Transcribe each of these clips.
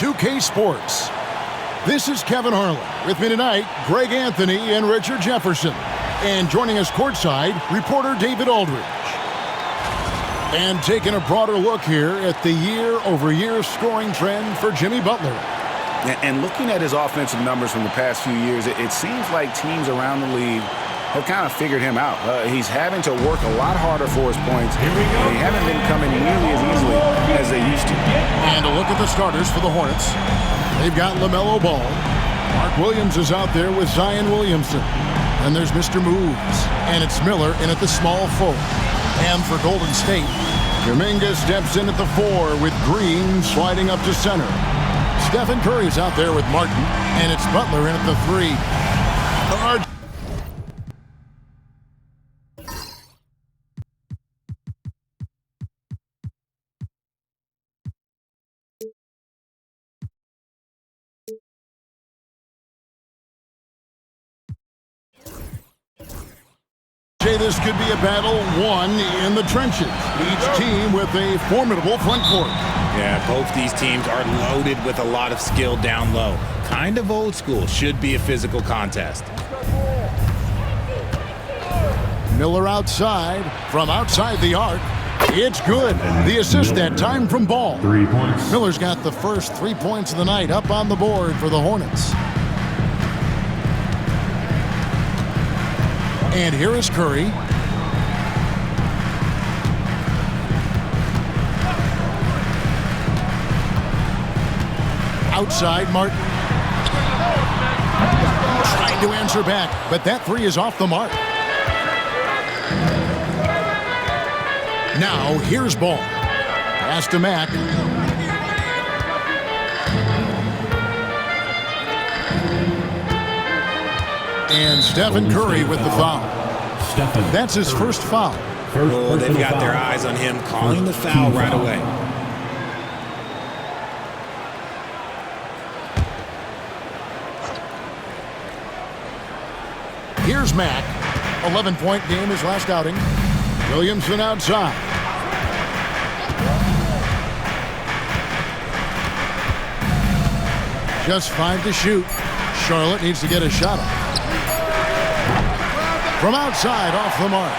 2K Sports. This is Kevin Harlan. With me tonight, Greg Anthony and Richard Jefferson. And joining us courtside, reporter David Aldridge. And taking a broader look here at the year-over-year scoring trend for Jimmy Butler. And looking at his offensive numbers from the past few years, it seems like teams around the league have kind of figured him out. He's having to work a lot harder for his points. They haven't been coming nearly as easily as they used to. And a look at the starters for the Hornets. They've got LaMelo Ball. Mark Williams is out there with Zion Williamson. And there's Mr. Moves. And it's Miller in at the small forward. And for Golden State, Kuminga steps in at the 4 with Green sliding up to center. Stephen Curry's out there with Martin, and it's Butler in at the 3. This could be a battle won in the trenches. Each team with a formidable front court. Yeah, both these teams are loaded with a lot of skill down low. Kind of old school. Should be a physical contest. Miller outside. From outside the arc. It's good. The assist that time from Ball. 3 points. Miller's got the first 3 points of the night up on the board for the Hornets. And here is Curry. Outside, Martin. Trying to answer back, but that 3 is off the mark. Now, here's Ball. Pass to Mack. And Stephen Curry with the foul. That's his first foul. Oh, they've got their eyes on him, calling the foul right away. Here's Mack. 11-point game his last outing. Williamson outside. Just 5 to shoot. Charlotte needs to get a shot up. From outside, off the mark.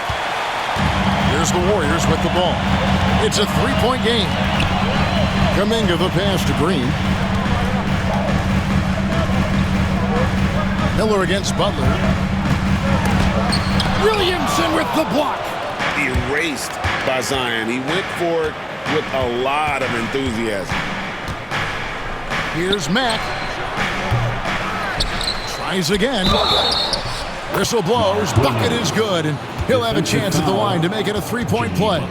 Here's the Warriors with the ball. It's a 3-point game. Kuminga the pass to Green. Miller against Butler. Williamson with the block. Erased by Zion. He went for it with a lot of enthusiasm. Here's Mack. Tries again. Whistle blows. Bucket is good. And he'll have a chance at the line to make it a 3-point play.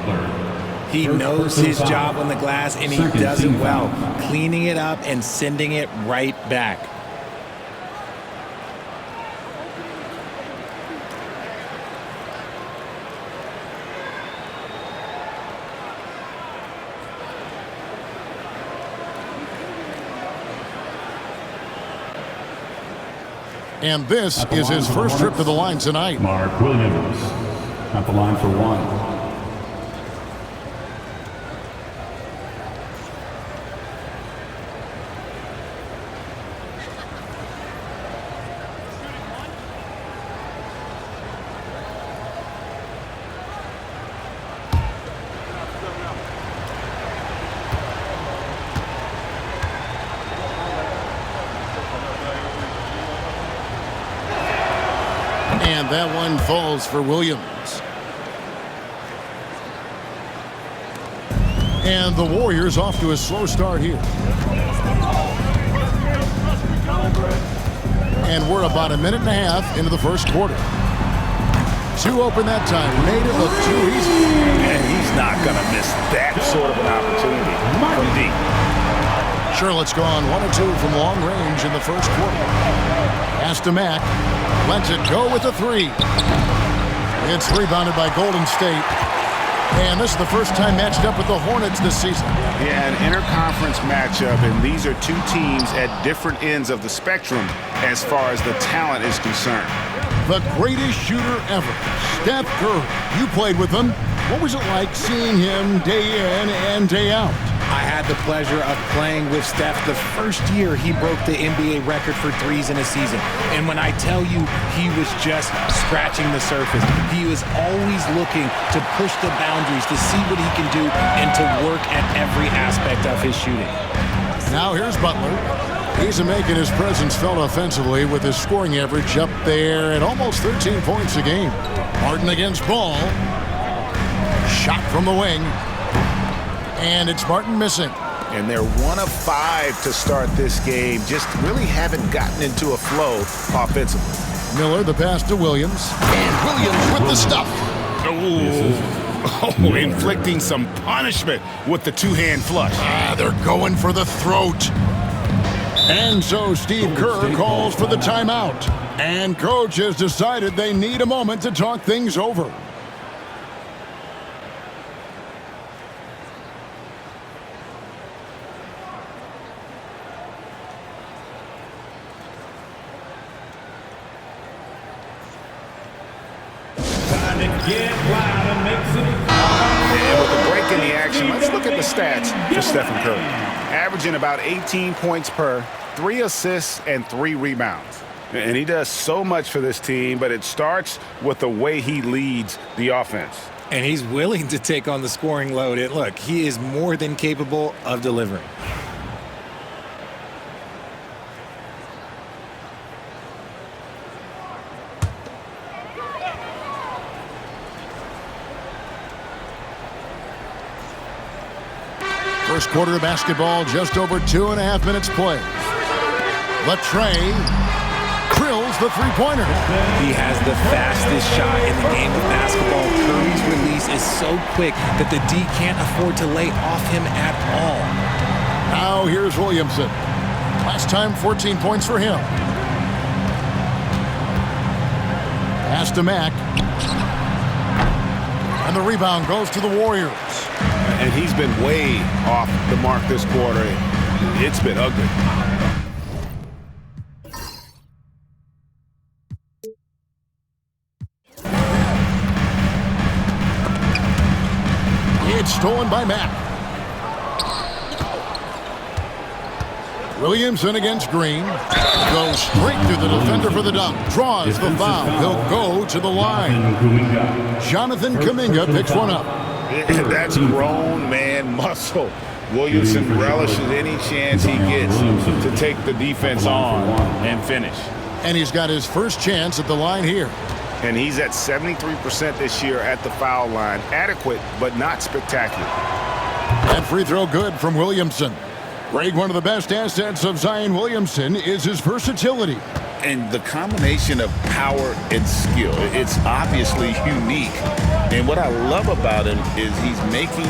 He knows his job on the glass, and he does it well. Cleaning it up and sending it right back. And this is his first trip to the line tonight. Mark Williams at the line for 1. And that one falls for Williams. And the Warriors off to a slow start here. And we're about a minute and a half into the first quarter. 2 open that time. Made it look too easy. And he's not going to miss that sort of an opportunity from deep. Charlotte's gone 1 or 2 from long range in the first quarter. Pass to Mack. Lets it go with a 3. It's rebounded by Golden State. And this is the first time matched up with the Hornets this season. Yeah, an interconference matchup, and these are 2 teams at different ends of the spectrum as far as the talent is concerned. The greatest shooter ever, Steph Curry. You played with him. What was it like seeing him day in and day out? I had the pleasure of playing with Steph the first year he broke the NBA record for threes in a season. And when I tell you he was just scratching the surface, he was always looking to push the boundaries, to see what he can do, and to work at every aspect of his shooting. Now here's Butler. He's making his presence felt offensively with his scoring average up there at almost 13 points a game. Martin against Ball. Shot from the wing. And it's Martin missing. And they're 1 of 5 to start this game. Just really haven't gotten into a flow offensively. Miller, the pass to Williams. And Williams with the stuff. Oh, inflicting some punishment with the two-hand flush. They're going for the throat. And so Steve Kerr calls for the timeout. And coach has decided they need a moment to talk things over. And with the break in the action, let's look at the stats for Stephen Curry. Averaging about 18 points per, 3 assists, and 3 rebounds. And he does so much for this team, but it starts with the way he leads the offense. And he's willing to take on the scoring load. And look, he is more than capable of delivering. First quarter of basketball, just over 2.5 minutes played. Latrey drills the three-pointer. He has the fastest shot in the game of basketball. Curry's release is so quick that the D can't afford to lay off him at all. Now here's Williamson. Last time, 14 points for him. Pass to Mack. And the rebound goes to the Warriors. And he's been way off the mark this quarter. It's been ugly. It's stolen by Mack. Williamson against Green. Goes straight through the defender for the dunk. Draws the foul. He'll go to the line. Jonathan Kuminga picks one up. That's grown man muscle. Williamson relishes any chance he gets to take the defense on and finish. And he's got his first chance at the line here. And he's at 73% this year at the foul line. Adequate, but not spectacular. That free throw good from Williamson. Greg, one of the best assets of Zion Williamson is his versatility. And the combination of power and skill, it's obviously unique. And what I love about him is he's making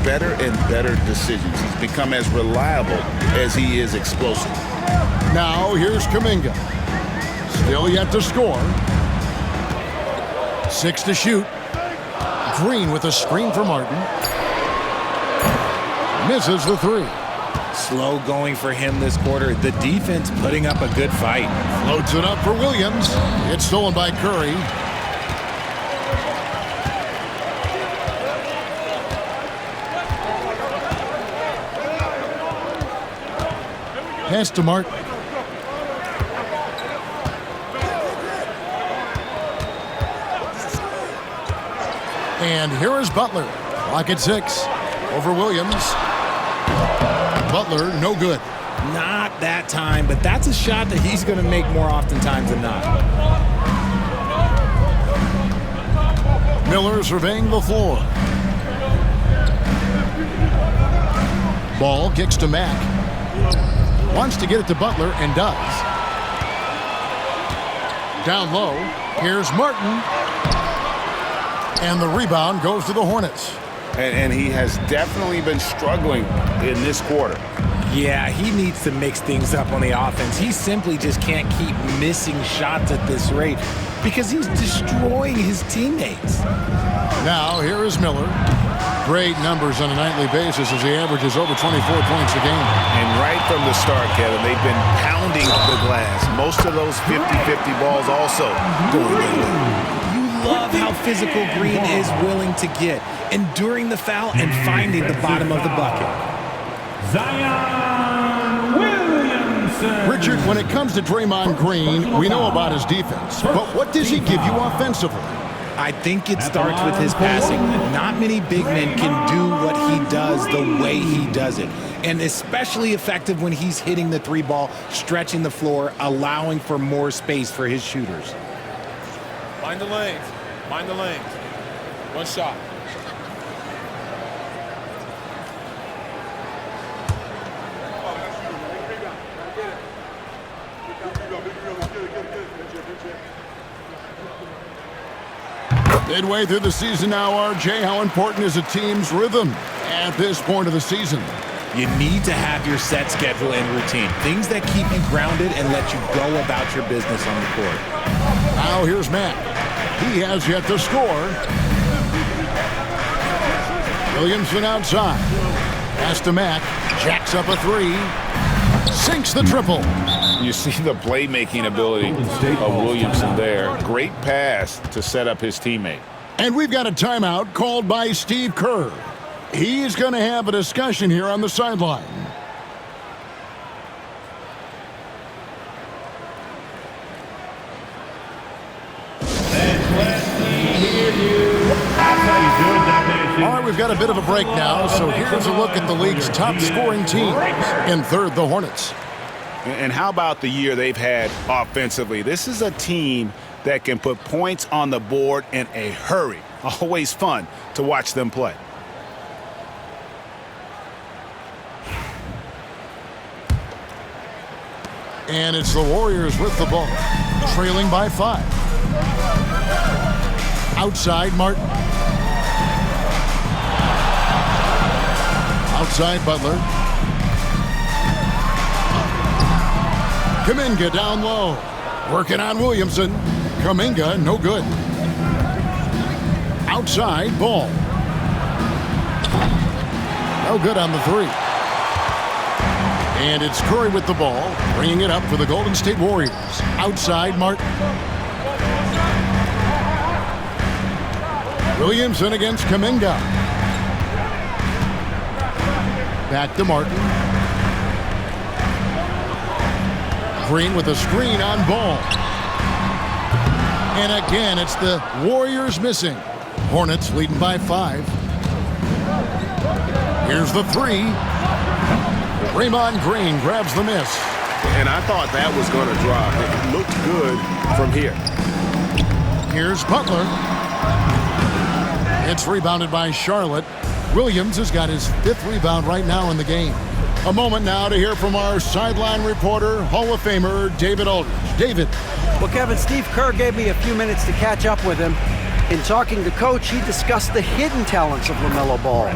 better and better decisions. He's become as reliable as he is explosive. Now here's Kuminga. Still yet to score. 6 to shoot. Green with a screen for Martin. Misses the 3. Slow going for him this quarter. The defense putting up a good fight. Floats it up for Williams. It's stolen by Curry. Pass to Martin. And here is Butler. Clock at 6. Over Williams. Butler, no good. Not that time, but that's a shot that he's going to make more oftentimes than not. Miller surveying the floor. Ball kicks to Mack. Wants to get it to Butler and does. Down low, here's Martin. And the rebound goes to the Hornets. And he has definitely been struggling in this quarter. Yeah, he needs to mix things up on the offense. He simply just can't keep missing shots at this rate because he's destroying his teammates. Now, here is Miller. Great numbers on a nightly basis as he averages over 24 points a game. And right from the start, Kevin, they've been pounding the glass. Most of those 50-50 balls also going their way. Love how physical Green is willing to get, enduring the foul and finding the bottom of the bucket. Zion Williamson. Richard, when it comes to Draymond Green, we know about his defense, but what does he give you offensively? I think it starts with his passing. Not many big men can do what he does the way he does it. And especially effective when he's hitting the three ball, stretching the floor, allowing for more space for his shooters. Mind the lanes. Mind the lanes. One shot. Midway through the season now, RJ, how important is a team's rhythm at this point of the season? You need to have your set schedule and routine. Things that keep you grounded and let you go about your business on the court. Now here's Matt. He has yet to score. Williamson outside. Pass to Mack. Jacks up a three. Sinks the triple. You see the playmaking ability of Williamson there. Great pass to set up his teammate. And we've got a timeout called by Steve Kerr. He's going to have a discussion here on the sideline. All right, we've got a bit of a break now, so here's a look at the league's top scoring teams. In third, the Hornets. And how about the year they've had offensively? This is a team that can put points on the board in a hurry. Always fun to watch them play. And it's the Warriors with the ball, trailing by 5. Outside, Martin. Outside, Butler. Kuminga down low. Working on Williamson. Kuminga, no good. Outside, Ball. No good on the three. And it's Curry with the ball, bringing it up for the Golden State Warriors. Outside, Martin. Williamson against Kuminga. Back to Martin. Green with a screen on Ball. And again, it's the Warriors missing. Hornets leading by 5. Here's the three. Draymond Green grabs the miss. And I thought that was going to drop. It looked good from here. Here's Butler. It's rebounded by Charlotte. Williams has got his 5th rebound right now in the game. A moment now to hear from our sideline reporter, Hall of Famer David Aldridge. David. Well, Kevin, Steve Kerr gave me a few minutes to catch up with him. In talking to Coach, he discussed the hidden talents of LaMelo Ball.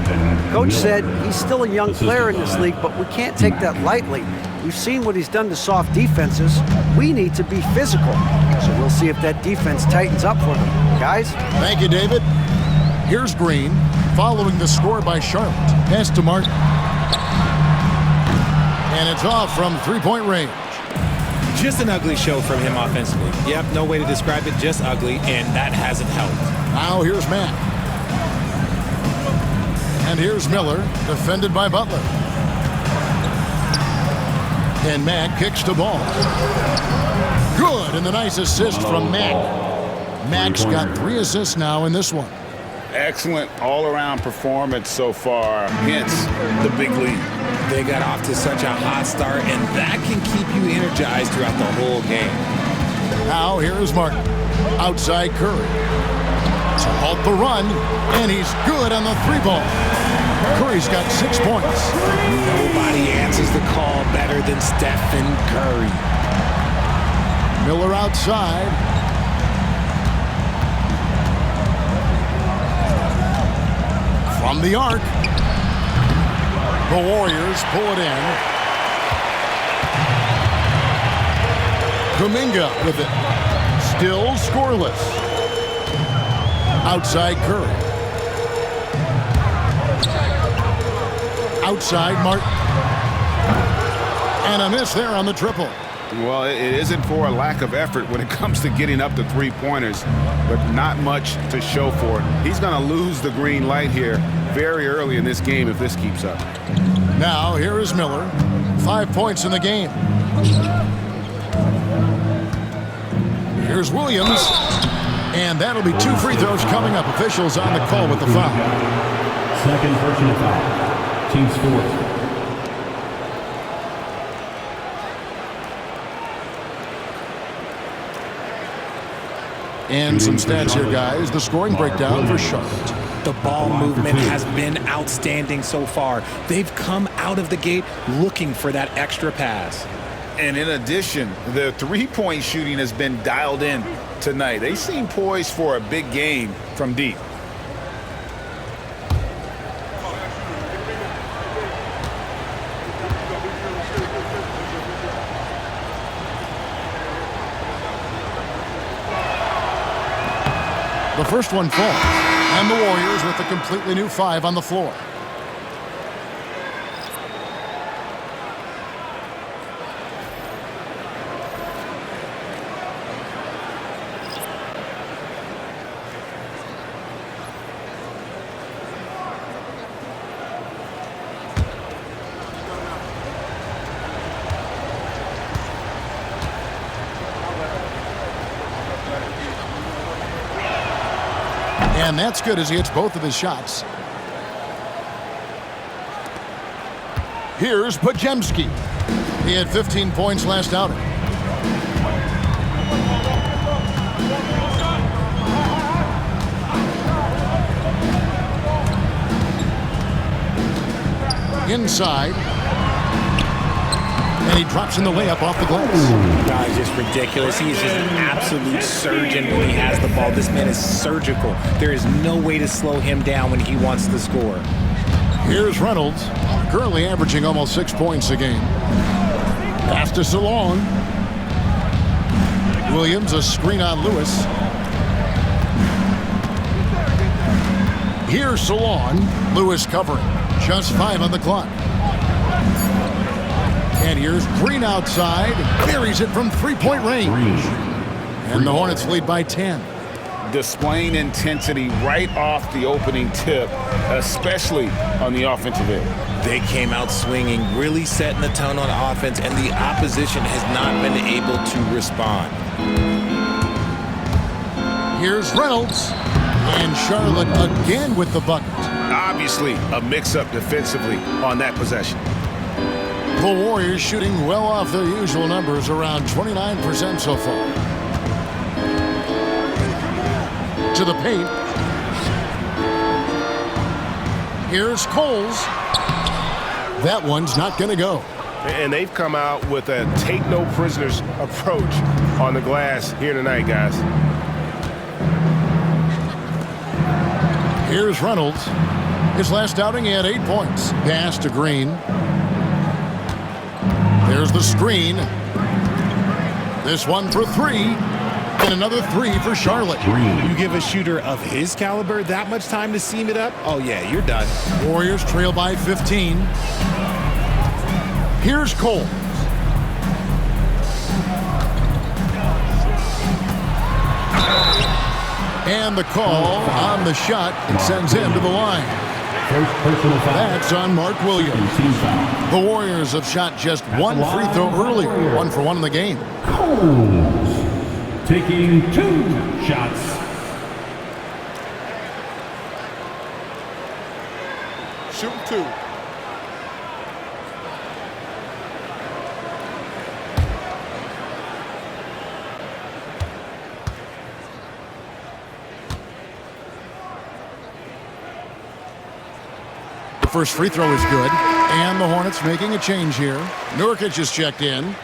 Coach said he's still a young player in this league, but we can't take that lightly. We've seen what he's done to soft defenses. We need to be physical. So we'll see if that defense tightens up for them. Guys? Thank you, David. Here's Green, following the score by Charlotte. Pass to Martin. And it's off from three-point range. Just an ugly show from him offensively. Yep, no way to describe it, just ugly, and that hasn't helped. Now here's Matt. And here's Miller, defended by Butler. And Mack kicks the ball. Good, and the nice assist from Mack. Mack's got 3 assists now in this one. Excellent all-around performance so far, hence the big lead. They got off to such a hot start, and that can keep you energized throughout the whole game. Now here is Martin. Outside Curry. To halt the run, and he's good on the 3-ball. Curry's got 6 points. Nobody answers the call better than Stephen Curry. Miller outside. From the arc. The Warriors pull it in. Kuminga with it. Still scoreless. Outside Curry. Outside Martin. And a miss there on the triple. Well, it isn't for a lack of effort when it comes to getting up to three-pointers, but not much to show for it. He's going to lose the green light here very early in this game if this keeps up. Now, here is Miller. 5 points in the game. Here's Williams. And that'll be 2 free throws coming up. Officials on the call with the foul. Second personal foul. Team scores. And some stats here, guys. The scoring breakdown for Charlotte. The ball movement has been outstanding so far. They've come out of the gate looking for that extra pass. And in addition, the three-point shooting has been dialed in tonight. They seem poised for a big game from deep. The first one falls, and the Warriors with a completely new 5 on the floor. And that's good as he hits both of his shots. Here's Pajemski. He had 15 points last outing. Inside. And he drops in the layup off the glass. Guys, just ridiculous. He is just an absolute surgeon when he has the ball. This man is surgical. There is no way to slow him down when he wants to score. Here's Reynolds, currently averaging almost 6 points a game. Pass to Salon. Williams, a screen on Lewis. Here's Salon. Lewis covering. Just 5 on the clock. And here's Green outside. Buries it from 3-point range. And the Hornets lead by 10. Displaying intensity right off the opening tip, especially on the offensive end. They came out swinging, really setting the tone on offense, and the opposition has not been able to respond. Here's Reynolds. And Charlotte again with the bucket. Obviously, a mix-up defensively on that possession. The Warriors shooting well off their usual numbers, around 29% so far. To the paint. Here's Coles. That one's not going to go. And they've come out with a take-no-prisoners approach on the glass here tonight, guys. Here's Reynolds. His last outing, he had 8 points. Pass to Green. There's the screen. This one for 3. And another 3 for Charlotte. You give a shooter of his caliber that much time to seam it up? Oh, yeah, you're done. Warriors trail by 15. Here's Cole. And the call on the shot. It sends him to the line. First personal foul. That's on Mark Williams. Team foul. The Warriors have shot just 1 free throw earlier. 1 for 1 in the game. Coles taking 2 shots. Shoot 2. The first free throw is good. And the Hornets making a change here. Nurkic is checked in.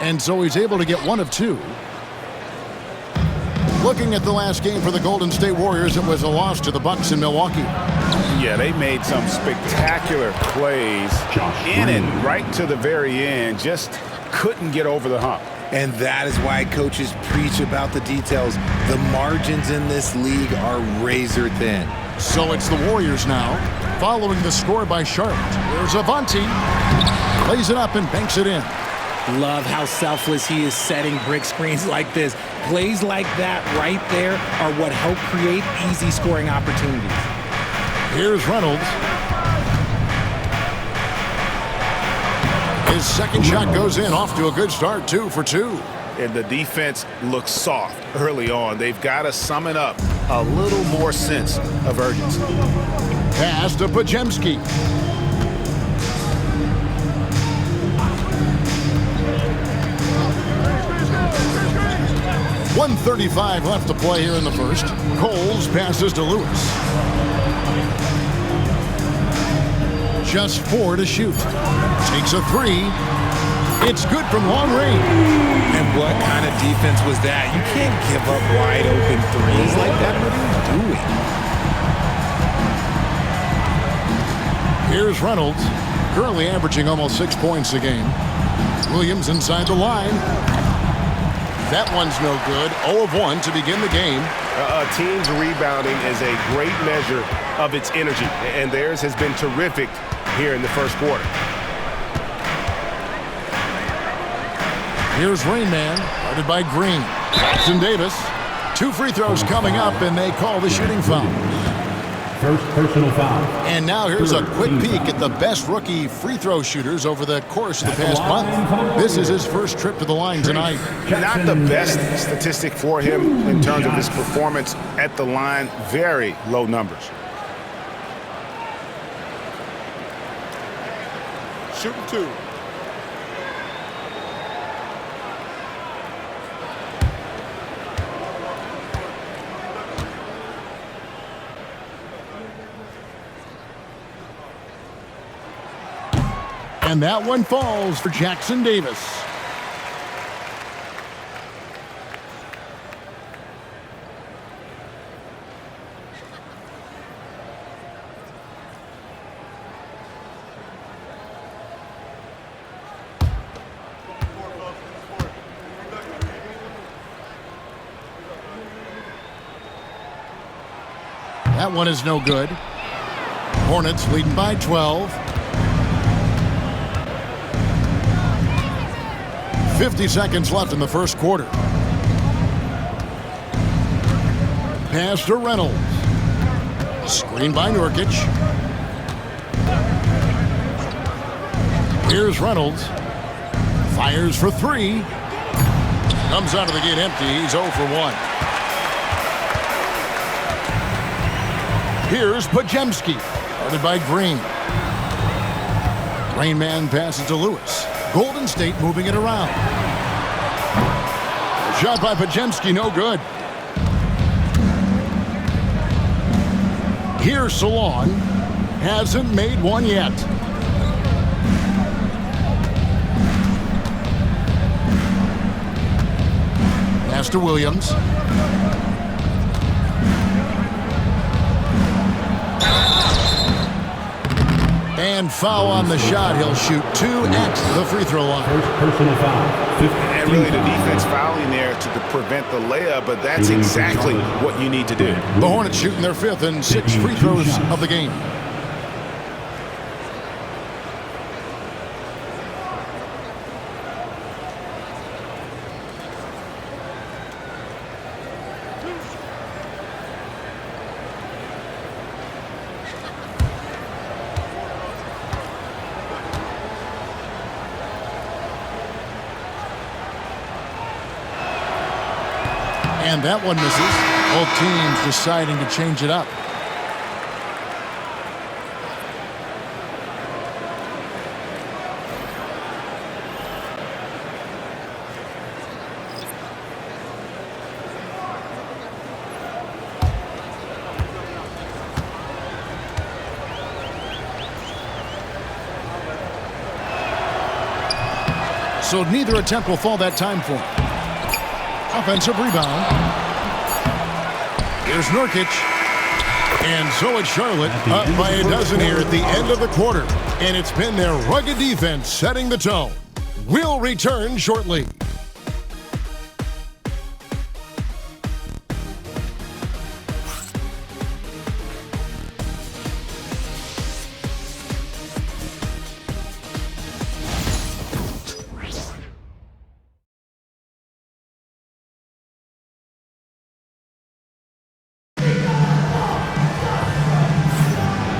And so he's able to get 1 of 2. Looking at the last game for the Golden State Warriors, it was a loss to the Bucks in Milwaukee. Yeah, they made some spectacular plays in it right to the very end. Just couldn't get over the hump. And that is why coaches preach about the details. The margins in this league are razor thin. So it's the Warriors now, following the score by Charlotte. There's Avanti. Plays it up and banks it in. Love how selfless he is setting brick screens like this. Plays like that right there are what help create easy scoring opportunities. Here's Reynolds. His second shot goes in, off to a good start, 2 for 2. And the defense looks soft early on. They've got to summon up a little more sense of urgency. Pass to Pajemski. .135 left to play here in the first. Coles passes to Lewis. Just 4 to shoot. Takes a 3. It's good from long range. And what kind of defense was that? You can't give up wide open threes like that. What are you doing? Here's Reynolds, currently averaging almost 6 points a game. Williams inside the line. That one's no good. 0 of 1 to begin the game. A team's rebounding is a great measure of its energy, and theirs has been terrific here in the first quarter. Here's Rain Man, guarded by Green. Jackson Davis. 2 free throws coming up, and they call the shooting foul. First personal foul. And now here's a quick peek at the best rookie free throw shooters over the course of the past month. This is his first trip to the line tonight. Not the best statistic for him in terms of his performance at the line. Very low numbers. Shooting 2. And that one falls for Jackson Davis. That one is no good. Hornets leading by 12. 50 seconds left in the first quarter. Pass to Reynolds. Screen by Nurkic. Here's Reynolds. Fires for 3. Comes out of the gate empty. He's 0 for 1. Here's Pajemski, guarded by Green. Rain Man passes to Lewis. Golden State moving it around. Shot by Pajemski, no good. Here's Salon. Hasn't made one yet. Pass to Williams. And foul on the shot. He'll shoot 2 at the free throw line. First personal foul. And really the defense fouling there to prevent the layup, but that's exactly what you need to do. The Hornets shooting their 5th and 6th free throws of the game. And that one misses. Both teams deciding to change it up. So neither attempt will fall that time for him. Offensive rebound. Here's Nurkic. And so it's Charlotte up by a dozen here at the end of the quarter. And it's been their rugged defense setting the tone. We'll return shortly.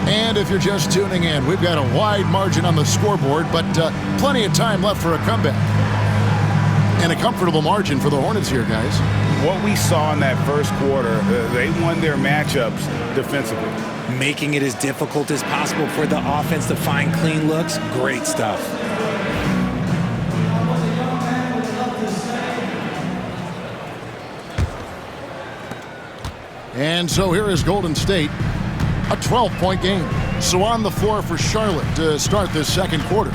And if you're just tuning in, we've got a wide margin on the scoreboard, but plenty of time left for a comeback. And a comfortable margin for the Hornets here, guys. What we saw in that first quarter, they won their matchups defensively. Making it as difficult as possible for the offense to find clean looks. Great stuff. And so here is Golden State, a 12-point game. So on the floor for Charlotte to start this second quarter.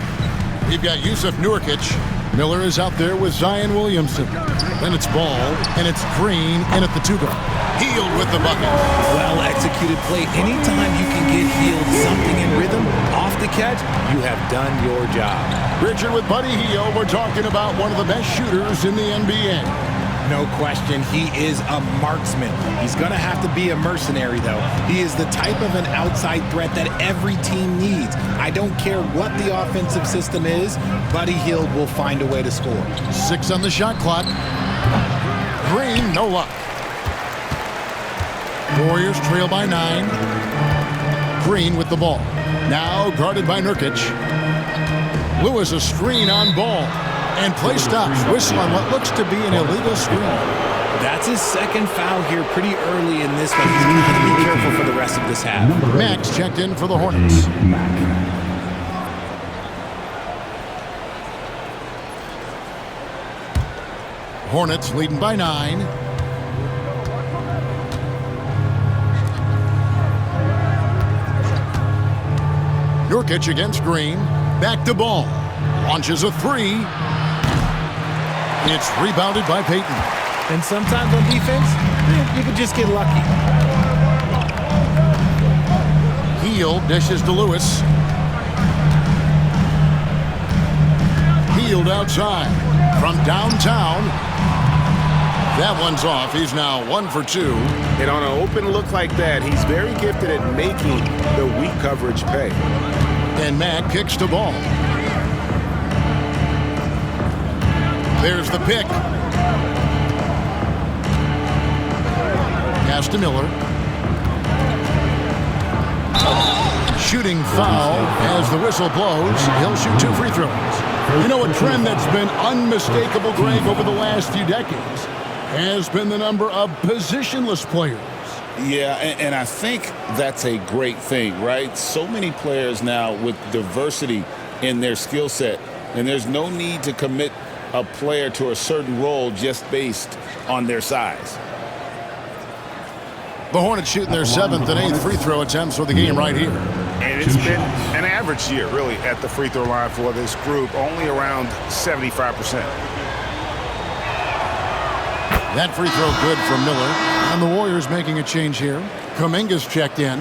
We've got Yusuf Nurkic. Miller is out there with Zion Williamson. Then it's Ball, and it's Green in at the 2-guard. Hield with the bucket. Well-executed play. Anytime you can get Hield something in rhythm off the catch, you have done your job. Richard with Buddy Hield. We're talking about one of the best shooters in the NBA. No question, he is a marksman. He's going to have to be a mercenary, though. He is the type of an outside threat that every team needs. I don't care what the offensive system is, Buddy Hield will find a way to score. 6 on the shot clock. Green, no luck. Warriors trail by 9. Green with the ball. Now guarded by Nurkic. Lewis a screen on Ball. And play stops. Whistle on what looks to be an illegal screen. That's his second foul here pretty early in this one. He's got to be careful for the rest of this half. Max checked in for the Hornets. Hornets leading by 9. Nurkic against Green. Back to Ball. Launches a 3. It's rebounded by Payton. And sometimes on defense, you can just get lucky. Hield dishes to Lewis. Hield outside from downtown. That one's off. He's now 1 for 2. And on an open look like that, he's very gifted at making the weak coverage pay. And Mack kicks the ball. There's the pick. Pass to Miller. Shooting foul as the whistle blows. He'll shoot 2 free throws. You know, a trend that's been unmistakable, Greg, over the last few decades has been the number of positionless players. Yeah, and I think that's a great thing, right? So many players now with diversity in their skill set, and there's no need to commit a player to a certain role just based on their size. The Hornets shooting their 7th and 8th free throw attempts for the game right here. And it's been an average year, really, at the free throw line for this group, only around 75%. That free throw good from Miller. And the Warriors making a change here. Kuminga's checked in.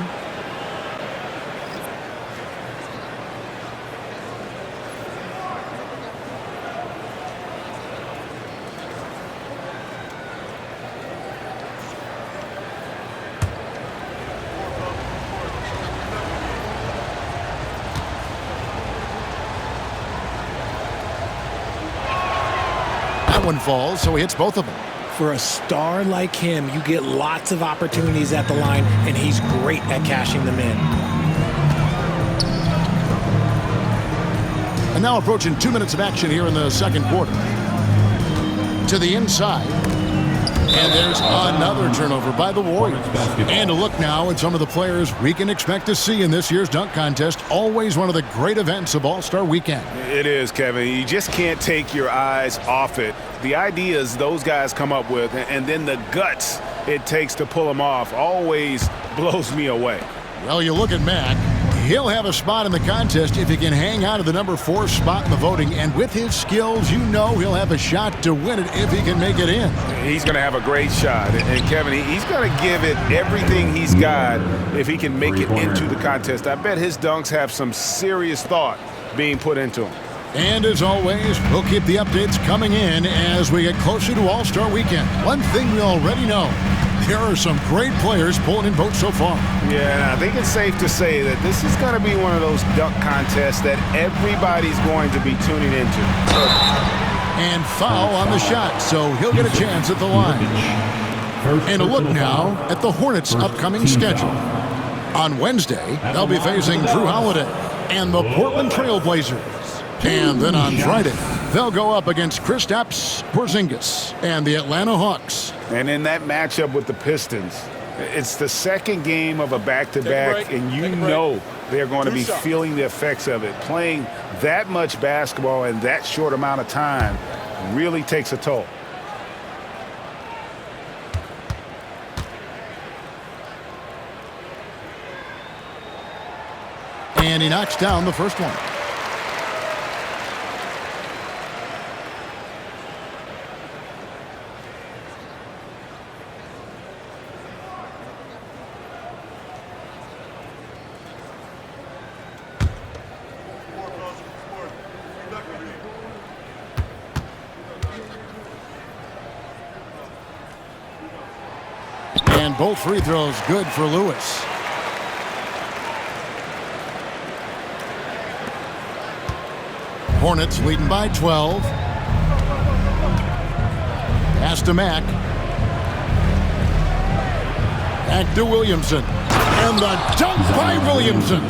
That one falls, so he hits both of them. For a star like him, you get lots of opportunities at the line, and he's great at cashing them in. And now approaching 2 minutes of action here in the second quarter. To the inside. And there's another turnover by the Warriors. And a look now at some of the players we can expect to see in this year's dunk contest. Always one of the great events of All-Star Weekend. It is, Kevin. You just can't take your eyes off it. The ideas those guys come up with, and then the guts it takes to pull them off, always blows me away. Well, you look at Mack. He'll have a spot in the contest if he can hang out of the number 4 spot in the voting. And with his skills, you know he'll have a shot to win it if he can make it in. He's going to have a great shot. And Kevin, he's going to give it everything he's got if he can make it into the contest. I bet his dunks have some serious thought being put into them. And as always, we'll keep the updates coming in as we get closer to All-Star Weekend. One thing we already know, there are some great players pulling in votes so far. Yeah, I think it's safe to say that this is going to be one of those dunk contests that everybody's going to be tuning into. And foul on the shot, so he'll get a chance at the line. And a look now at the Hornets' upcoming schedule. On Wednesday, they'll be facing Drew Holiday and the Portland Trail Blazers. And then on Friday, they'll go up against Kristaps Porzingis and the Atlanta Hawks. And in that matchup with the Pistons, it's the second game of a back-to-back, and you know they're going to be feeling the effects of it. Playing that much basketball in that short amount of time really takes a toll. And he knocks down the first one. And both free throws good for Lewis. Hornets leading by 12. Pass to Mack. Back to Williamson. And the dunk by Williamson.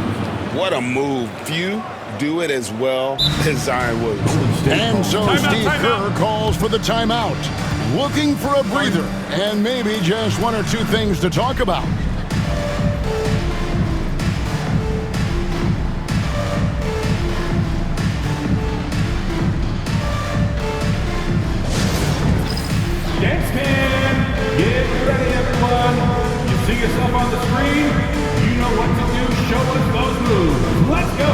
What a move. Few do it as well as Zion Williamson. And so Steve Kerr calls for the timeout. Looking for a breather and maybe just one or two things to talk about. Dance man, get ready everyone. You see yourself on the screen, you know what to do. Show us those moves. Let's go.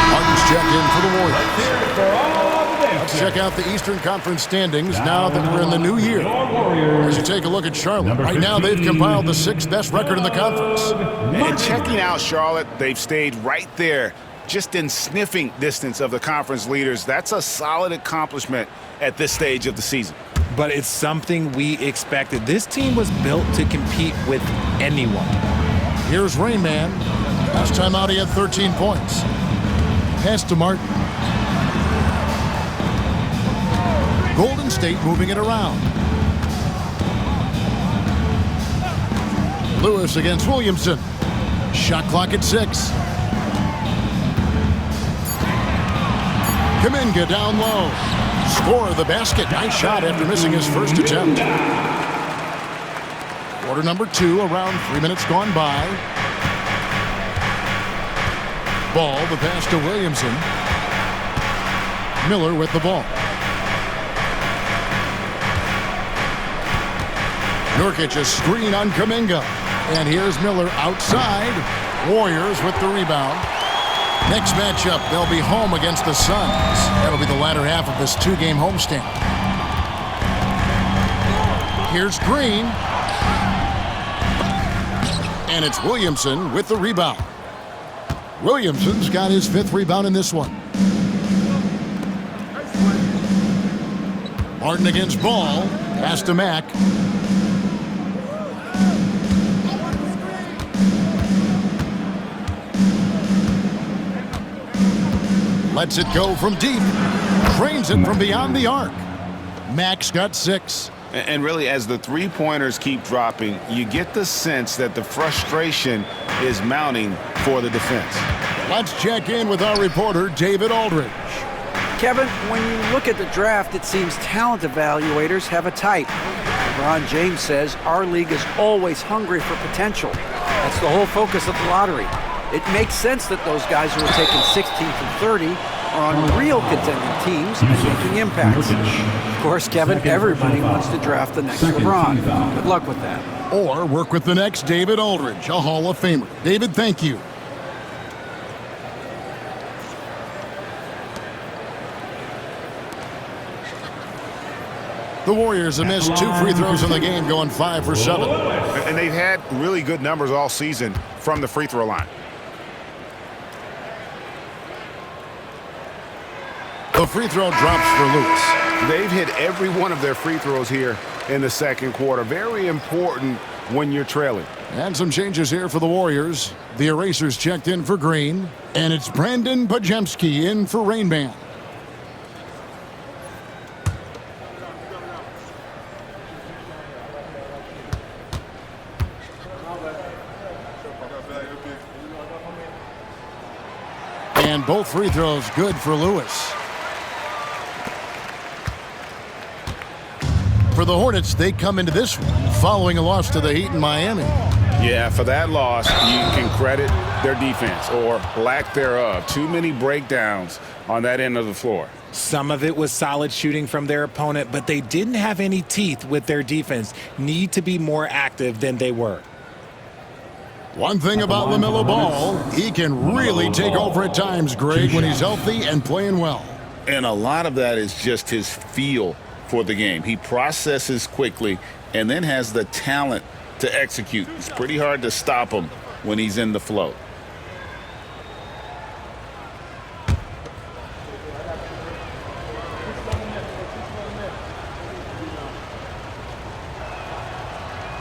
Martin's check in for the Warriors. Let's check out the Eastern Conference standings now that we're in the new year. As you take a look at Charlotte, right now they've compiled the 6th best record in the conference. And checking out Charlotte, they've stayed right there, just in sniffing distance of the conference leaders. That's a solid accomplishment at this stage of the season. But it's something we expected. This team was built to compete with anyone. Here's Rain Man. Last time out he had 13 points. Pass to Martin. Golden State moving it around. Lewis against Williamson. Shot clock at 6. Kuminga down low. Score the basket. Nice shot after missing his first attempt. Quarter number 2, around 3 minutes gone by. Ball, the pass to Williamson. Miller with the ball. Nurkic a screen on Kuminga. And here's Miller outside. Warriors with the rebound. Next matchup, they'll be home against the Suns. That'll be the latter half of this 2-game homestand. Here's Green. And it's Williamson with the rebound. Williamson's got his 5th rebound in this one. Martin against Ball. Pass to Mack. Lets it go from deep. Trains it from beyond the arc. Mack's got 6. And really, as the three-pointers keep dropping, you get the sense that the frustration is mounting for the defense. Let's check in with our reporter, David Aldridge. Kevin, when you look at the draft, it seems talent evaluators have a type. LeBron James says our league is always hungry for potential. That's the whole focus of the lottery. It makes sense that those guys who are taken 16th and 30 are on real contending teams and making impacts. Of course, Kevin, everybody wants to draft the next LeBron. Good luck with that. Or work with the next David Aldridge, a Hall of Famer. David, thank you. The Warriors have missed 2 free throws in the game, going 5 for 7. And they've had really good numbers all season from the free throw line. The free throw drops for Lewis. They've hit every one of their free throws here in the second quarter. Very important when you're trailing. And some changes here for the Warriors. The Erasers checked in for Green. And it's Brandon Pajemski in for Rain Man. And both free throws good for Lewis. For the Hornets, they come into this one following a loss to the Heat in Miami. Yeah, for that loss, you can credit their defense or lack thereof. Too many breakdowns on that end of the floor. Some of it was solid shooting from their opponent, but they didn't have any teeth with their defense. Need to be more active than they were. One thing about LaMelo Ball, he can really take over at times, Greg, when he's healthy and playing well. And a lot of that is just his feel for the game. He processes quickly and then has the talent to execute. It's pretty hard to stop him when he's in the flow.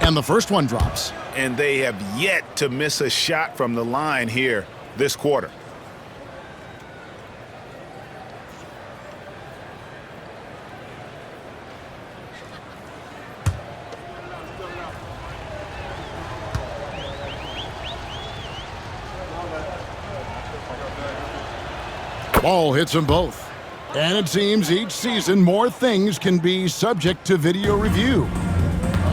And the first one drops. And they have yet to miss a shot from the line here this quarter. Ball hits them both. And it seems each season more things can be subject to video review.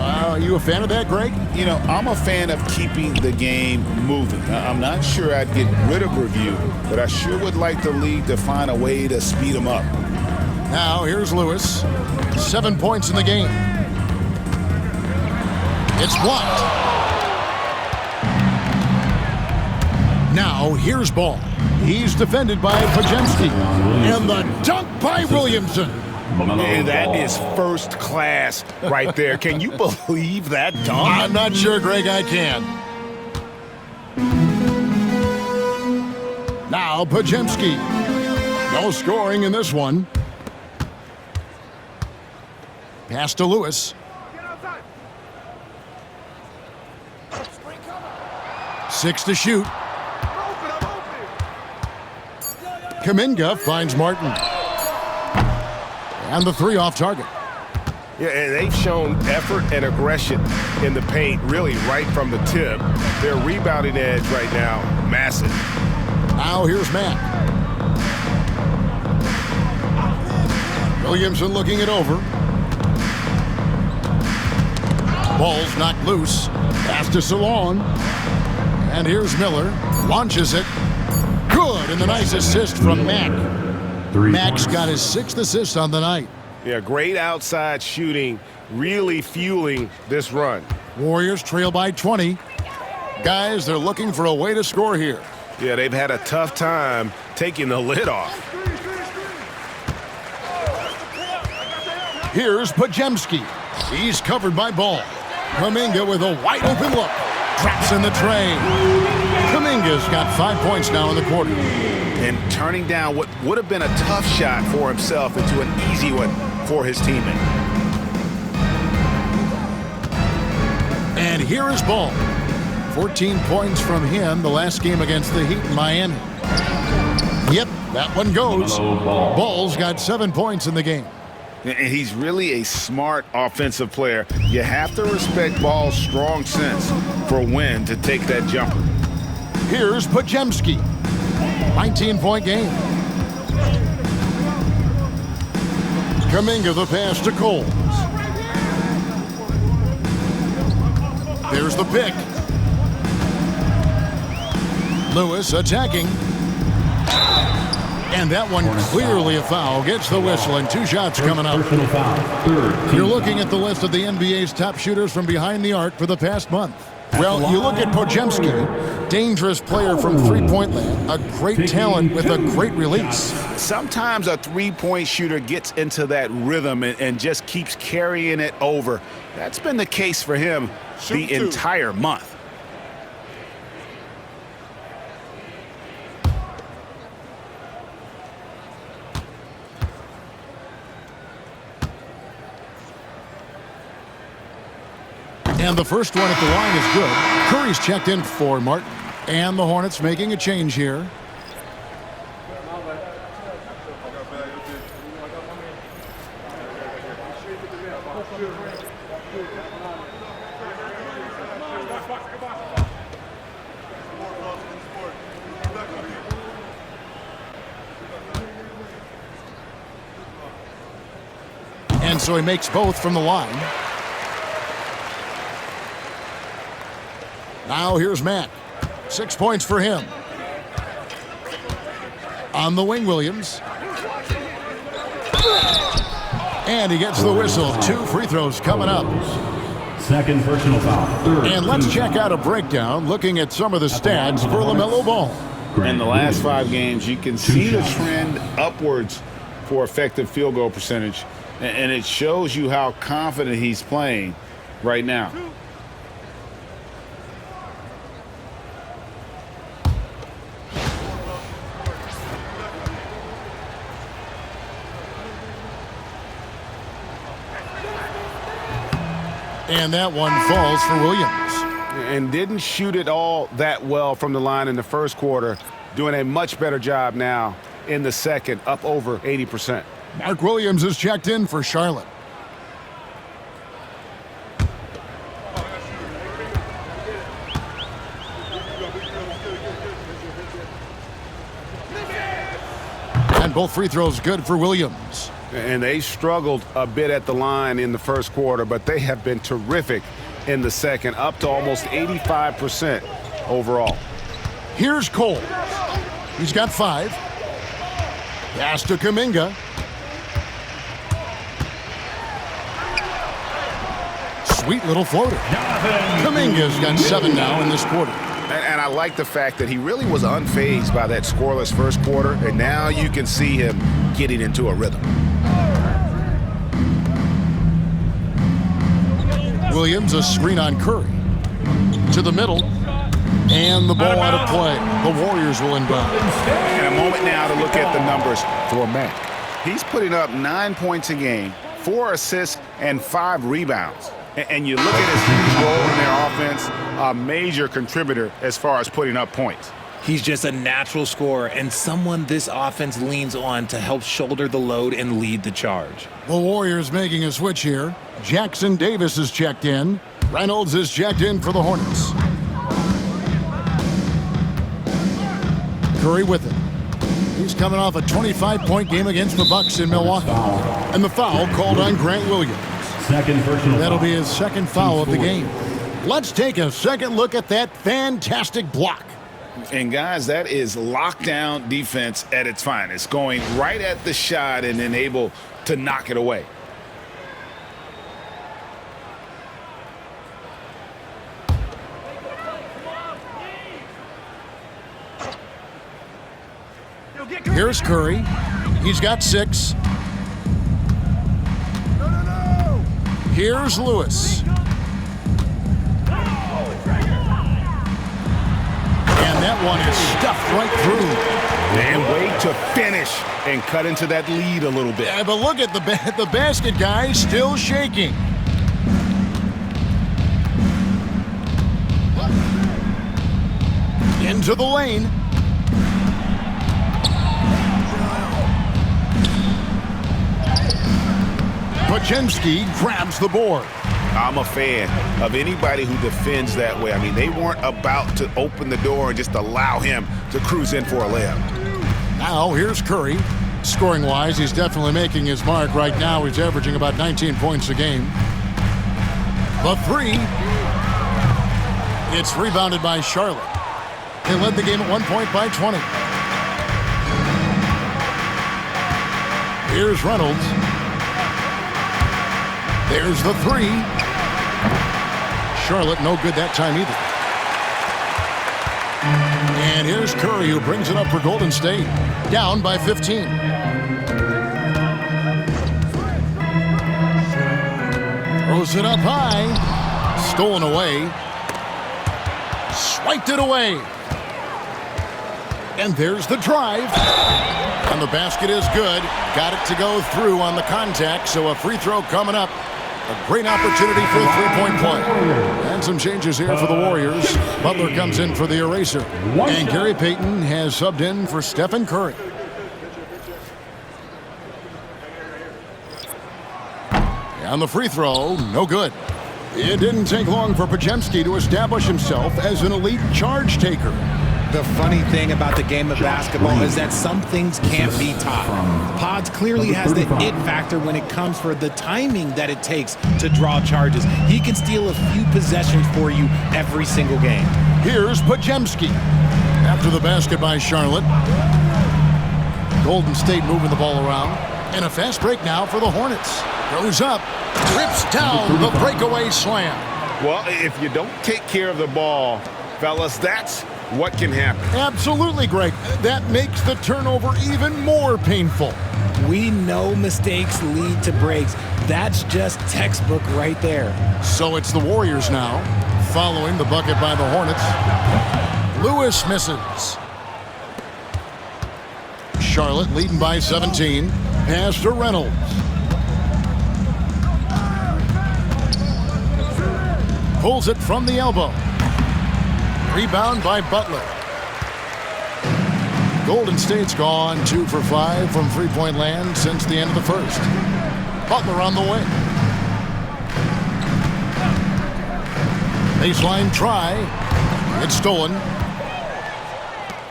Are you a fan of that, Greg? You know, I'm a fan of keeping the game moving. I'm not sure I'd get rid of review, but I sure would like the league to find a way to speed them up. Now here's Lewis. 7 points in the game. It's blocked. Now here's Ball. He's defended by Pajemski. And the dunk by Williamson. And that is first class right there. Can you believe that dunk? I'm not sure, Greg, I can. Now Pajemski. No scoring in this one. Pass to Lewis. 6 to shoot. Kuminga finds Martin. And the 3 off target. Yeah, and they've shown effort and aggression in the paint, really right from the tip. Their rebounding edge right now, massive. Now here's Matt. Williamson looking it over. Ball's knocked loose. Pass to Salon. And here's Miller. Launches it. Good, and the nice assist from Mack. Mack's got his 6th assist on the night. Yeah, great outside shooting, really fueling this run. Warriors trail by 20. Guys, they're looking for a way to score here. Yeah, they've had a tough time taking the lid off. Here's Pajemski. He's covered by Ball. Kuminga with a wide open look. Drops in the tray. Kuminga's got 5 points now in the quarter. And turning down what would have been a tough shot for himself into an easy one for his teammate. And here is Ball. 14 points from him the last game against the Heat in Miami. Yep, that one goes. Ball's got 7 points in the game. And he's really a smart offensive player. You have to respect Ball's strong sense for when to take that jumper. Here's Pajemski. 19-point game. Kuminga the pass to Coles. There's the pick. Lewis attacking. And that one clearly a foul. Gets the whistle and 2 shots coming up. You're looking at the list of the NBA's top shooters from behind the arc for the past month. Well, you look at Pajemski, dangerous player from three-point land, a great talent with a great release. Sometimes a three-point shooter gets into that rhythm and just keeps carrying it over. That's been the case for him the entire month. And the first one at the line is good. Curry's checked in for Martin. And the Hornets making a change here. And so he makes both from the line. Now here's Matt. 6 points for him. On the wing, Williams. And he gets the whistle. 2 free throws coming up. Second personal foul. And let's check out a breakdown looking at some of the stats for LaMelo Ball. In the last 5 games, you can see the trend upwards for effective field goal percentage. And it shows you how confident he's playing right now. And that one falls for Williams. And didn't shoot it all that well from the line in the first quarter. Doing a much better job now in the second, up over 80%. Mark Williams is checked in for Charlotte. And both free throws good for Williams. And they struggled a bit at the line in the first quarter, but they have been terrific in the second, up to almost 85% overall. Here's Cole. He's got 5. Pass to Kuminga. Sweet little floater. Kuminga's got 7 now in this quarter. And I like the fact that he really was unfazed by that scoreless first quarter, and now you can see him getting into a rhythm. Williams, a screen on Curry. To the middle. And the ball out of play. The Warriors will inbound. And a moment now to look at the numbers for Matt. He's putting up 9 points a game, 4 assists, and 5 rebounds. And you look at his huge role in their offense, a major contributor as far as putting up points. He's just a natural scorer and someone this offense leans on to help shoulder the load and lead the charge. The Warriors making a switch here. Jackson Davis is checked in. Reynolds is checked in for the Hornets. Curry with it. He's coming off a 25-point game against the Bucks in Milwaukee. And the foul called on Grant Williams. Second personal That'll foul. be his second foul of the game. Let's take a second look at that fantastic block. And guys, that is lockdown defense at its finest, going right at the shot and then able to knock it away. Here's Curry. He's got 6. Here's Lewis. And that one is stuffed right through. And way to finish and cut into that lead a little bit. Yeah, but look at the basket guy still shaking. Into the lane. Podziemski grabs the board. I'm a fan of anybody who defends that way. I mean, they weren't about to open the door and just allow him to cruise in for a layup. Now here's Curry. Scoring-wise, he's definitely making his mark right now. He's averaging about 19 points a game. The 3. It's rebounded by Charlotte. They led the game at 1 point by 20. Here's Reynolds. There's the 3. Charlotte no good that time either. And here's Curry, who brings it up for Golden State. Down by 15. Throws it up high. Stolen away. Swiped it away. And there's the drive. And the basket is good. Got it to go through on the contact, so a free throw coming up. A great opportunity for a three-point play. And some changes here for the Warriors. Butler comes in for the eraser. And Gary Payton has subbed in for Stephen Curry. And the free throw, no good. It didn't take long for Podziemski to establish himself as an elite charge taker. The funny thing about the game of basketball is that some things can't be taught. Pods clearly has the it factor when it comes for the timing that it takes to draw charges. He can steal a few possessions for you every single game. Here's Podziemski. After the basket by Charlotte. Golden State moving the ball around. And a fast break now for the Hornets. Goes up, rips down the breakaway slam. Well, if you don't take care of the ball, fellas, that's what can happen. Absolutely, Greg. That makes the turnover even more painful. We know mistakes lead to breaks. That's just textbook right there. So it's the Warriors now, following the bucket by the Hornets. Lewis misses. Charlotte leading by 17. Pass to Reynolds. Pulls it from the elbow. Rebound by Butler. Golden State's gone 2 for 5 from three-point land since the end of the first. Butler on the way. Baseline try. It's stolen.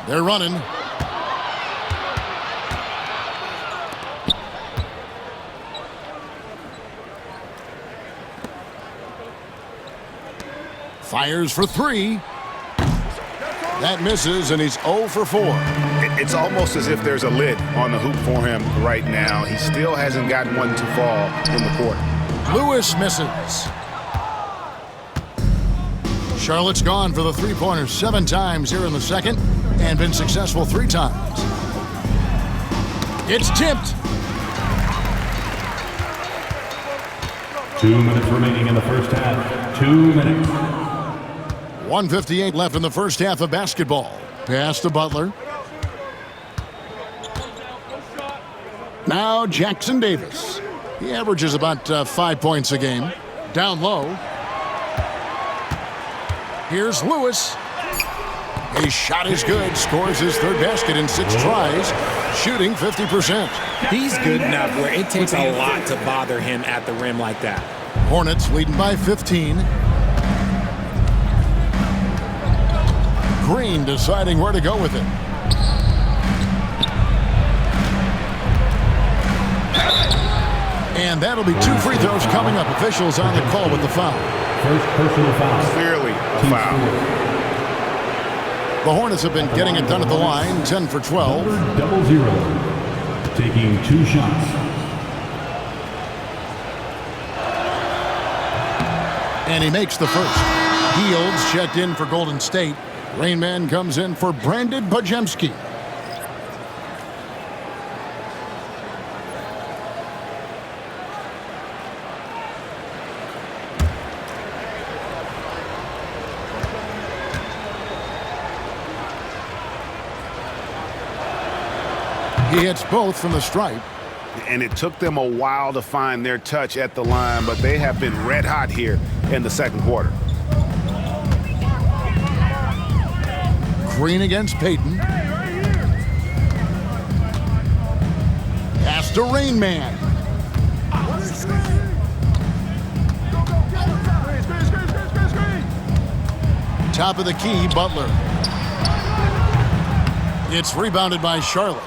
They're running. Fires for 3. That misses, and he's 0 for 4. It's almost as if there's a lid on the hoop for him right now. He still hasn't gotten one to fall in the court. Lewis misses. Charlotte's gone for the three-pointer 7 times here in the second and been successful 3 times. It's tipped. 2 minutes remaining in the first half. 2 minutes. 1:58 left in the first half of basketball. Pass to Butler. Now Jackson Davis. He averages about 5 points a game. Down low. Here's Lewis. His shot is good. Scores his 3rd basket in 6 tries. Shooting 50%. He's good enough where it takes a lot to bother him at the rim like that. Hornets leading by 15. Green deciding where to go with it. And that'll be 2 free throws coming up. Officials on the call with the foul. First personal foul. Clearly a foul. The Hornets have been getting it done at the line, 10 for 12. Number 00, taking 2 shots. And he makes the first. Fields checked in for Golden State. Rain Man comes in for Brandon Podziemski. He hits both from the stripe. And it took them a while to find their touch at the line, but they have been red hot here in the second quarter. Green against Payton. Pass to Rain Man. Top of the key, Butler. It's rebounded by Charlotte.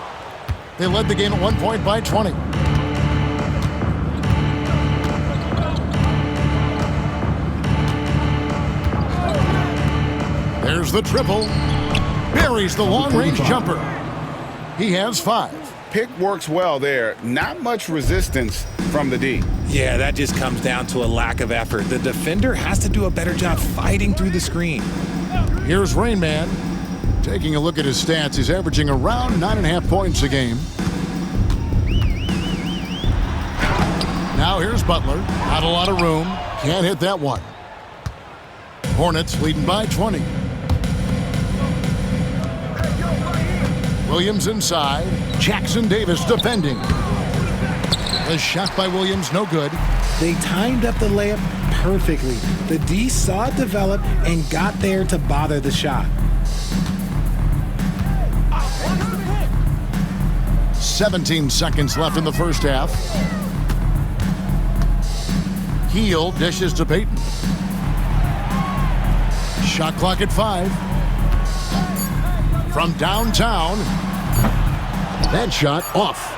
They led the game at 1 point by 20. There's the triple. Buries the long-range jumper. He has 5. Pick works well there. Not much resistance from the D. Yeah, that just comes down to a lack of effort. The defender has to do a better job fighting through the screen. Here's Rain Man. Taking a look at his stats, he's averaging around 9.5 points a game. Now here's Butler. Not a lot of room. Can't hit that one. Hornets leading by 20. Williams inside. Jackson Davis defending. The shot by Williams, no good. They timed up the layup perfectly. The D saw it develop and got there to bother the shot. 17 seconds left in the first half. Heel dishes to Payton. Shot clock at 5. from downtown. That shot off.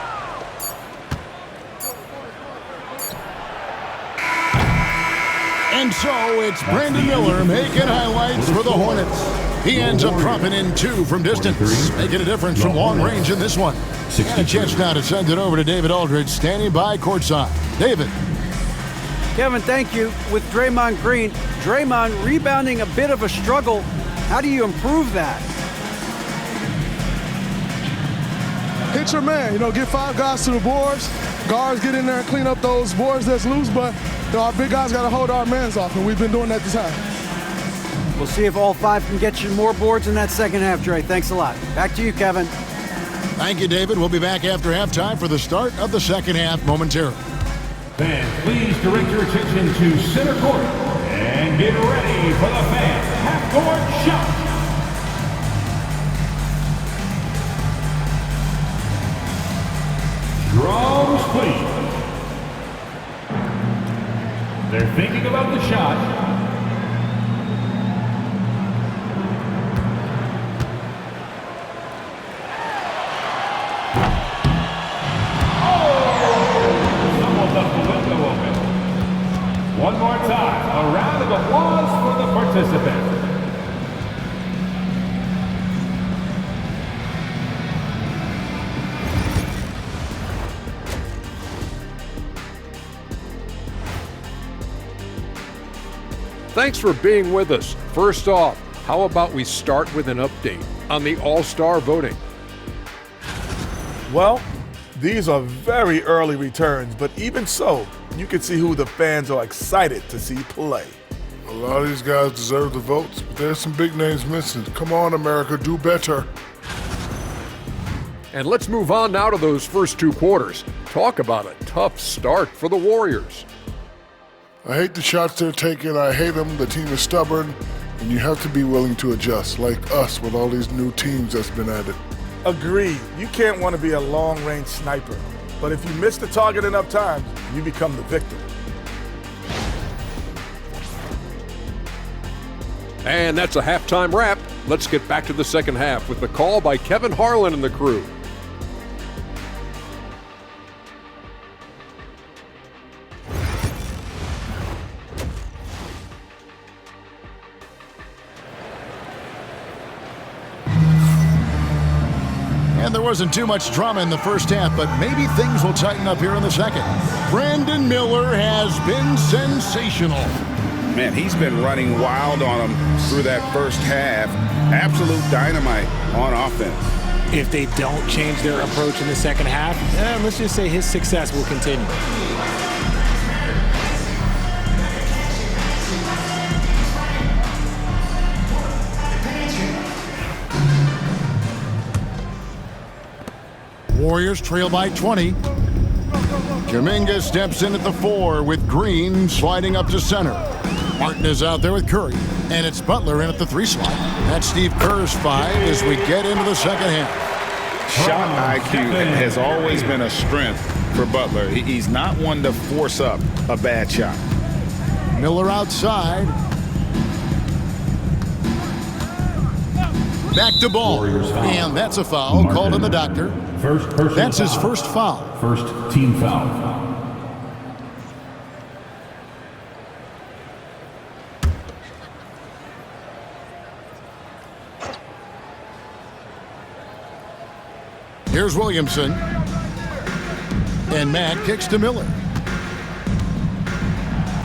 And so it's Brandon Miller making highlights for the Hornets. He ends up dropping in 2 from distance, making a difference from long range in this one. And a chance now to send it over to David Aldridge, standing by courtside. David. Kevin, thank you. With Draymond Green, Draymond rebounding a bit of a struggle. How do you improve that? Hit your man, get 5 guys to the boards. Guards get in there and clean up those boards that's loose, but our big guys got to hold our mans off, and we've been doing that this half. We'll see if all 5 can get you more boards in that second half, Dre. Thanks a lot. Back to you, Kevin. Thank you, David. We'll be back after halftime for the start of the second half momentarily. Fans, please direct your attention to center court and get ready for the fans half-court shot. Drums, please. They're thinking about the shot. One more time, a round of applause for the participants. Thanks for being with us. First off, how about we start with an update on the All-Star voting? Well, these are very early returns, but even so, you can see who the fans are excited to see play. A lot of these guys deserve the votes, but there's some big names missing. Come on, America, do better. And let's move on now to those first 2 quarters. Talk about a tough start for the Warriors. I hate the shots they're taking. I hate them. The team is stubborn, and you have to be willing to adjust, like us with all these new teams that's been added. Agreed. You can't want to be a long-range sniper, but if you miss the target enough times, you become the victim. And that's a halftime wrap. Let's get back to the second half with the call by Kevin Harlan and the crew. And there wasn't too much drama in the first half, but maybe things will tighten up here in the second. Brandon Miller has been sensational. Man, he's been running wild on him through that first half. Absolute dynamite on offense. If they don't change their approach in the second half, let's just say his success will continue. Warriors trail by 20. Kuminga steps in at the 4 with Green sliding up to center. Martin is out there with Curry, and it's Butler in at the 3 slot. That's Steve Kerr's 5 as we get into the second half. Shot IQ has always been a strength for Butler. He's not one to force up a bad shot. Miller outside. Back to Ball. And that's a foul called on the doctor. That's his first foul. First team foul. Here's Williamson. And Matt kicks to Miller.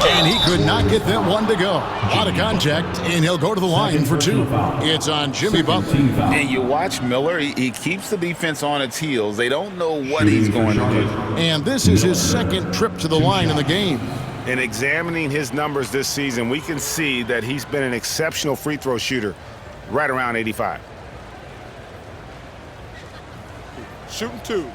And he could not get that one to go. Out of contact, and he'll go to the line for 2. It's on Jimmy Butler. And you watch Miller, he keeps the defense on its heels. They don't know what he's going to do. And this is his second trip to the line in the game. In examining his numbers this season, we can see that he's been an exceptional free throw shooter, right around 85. Shooting 2.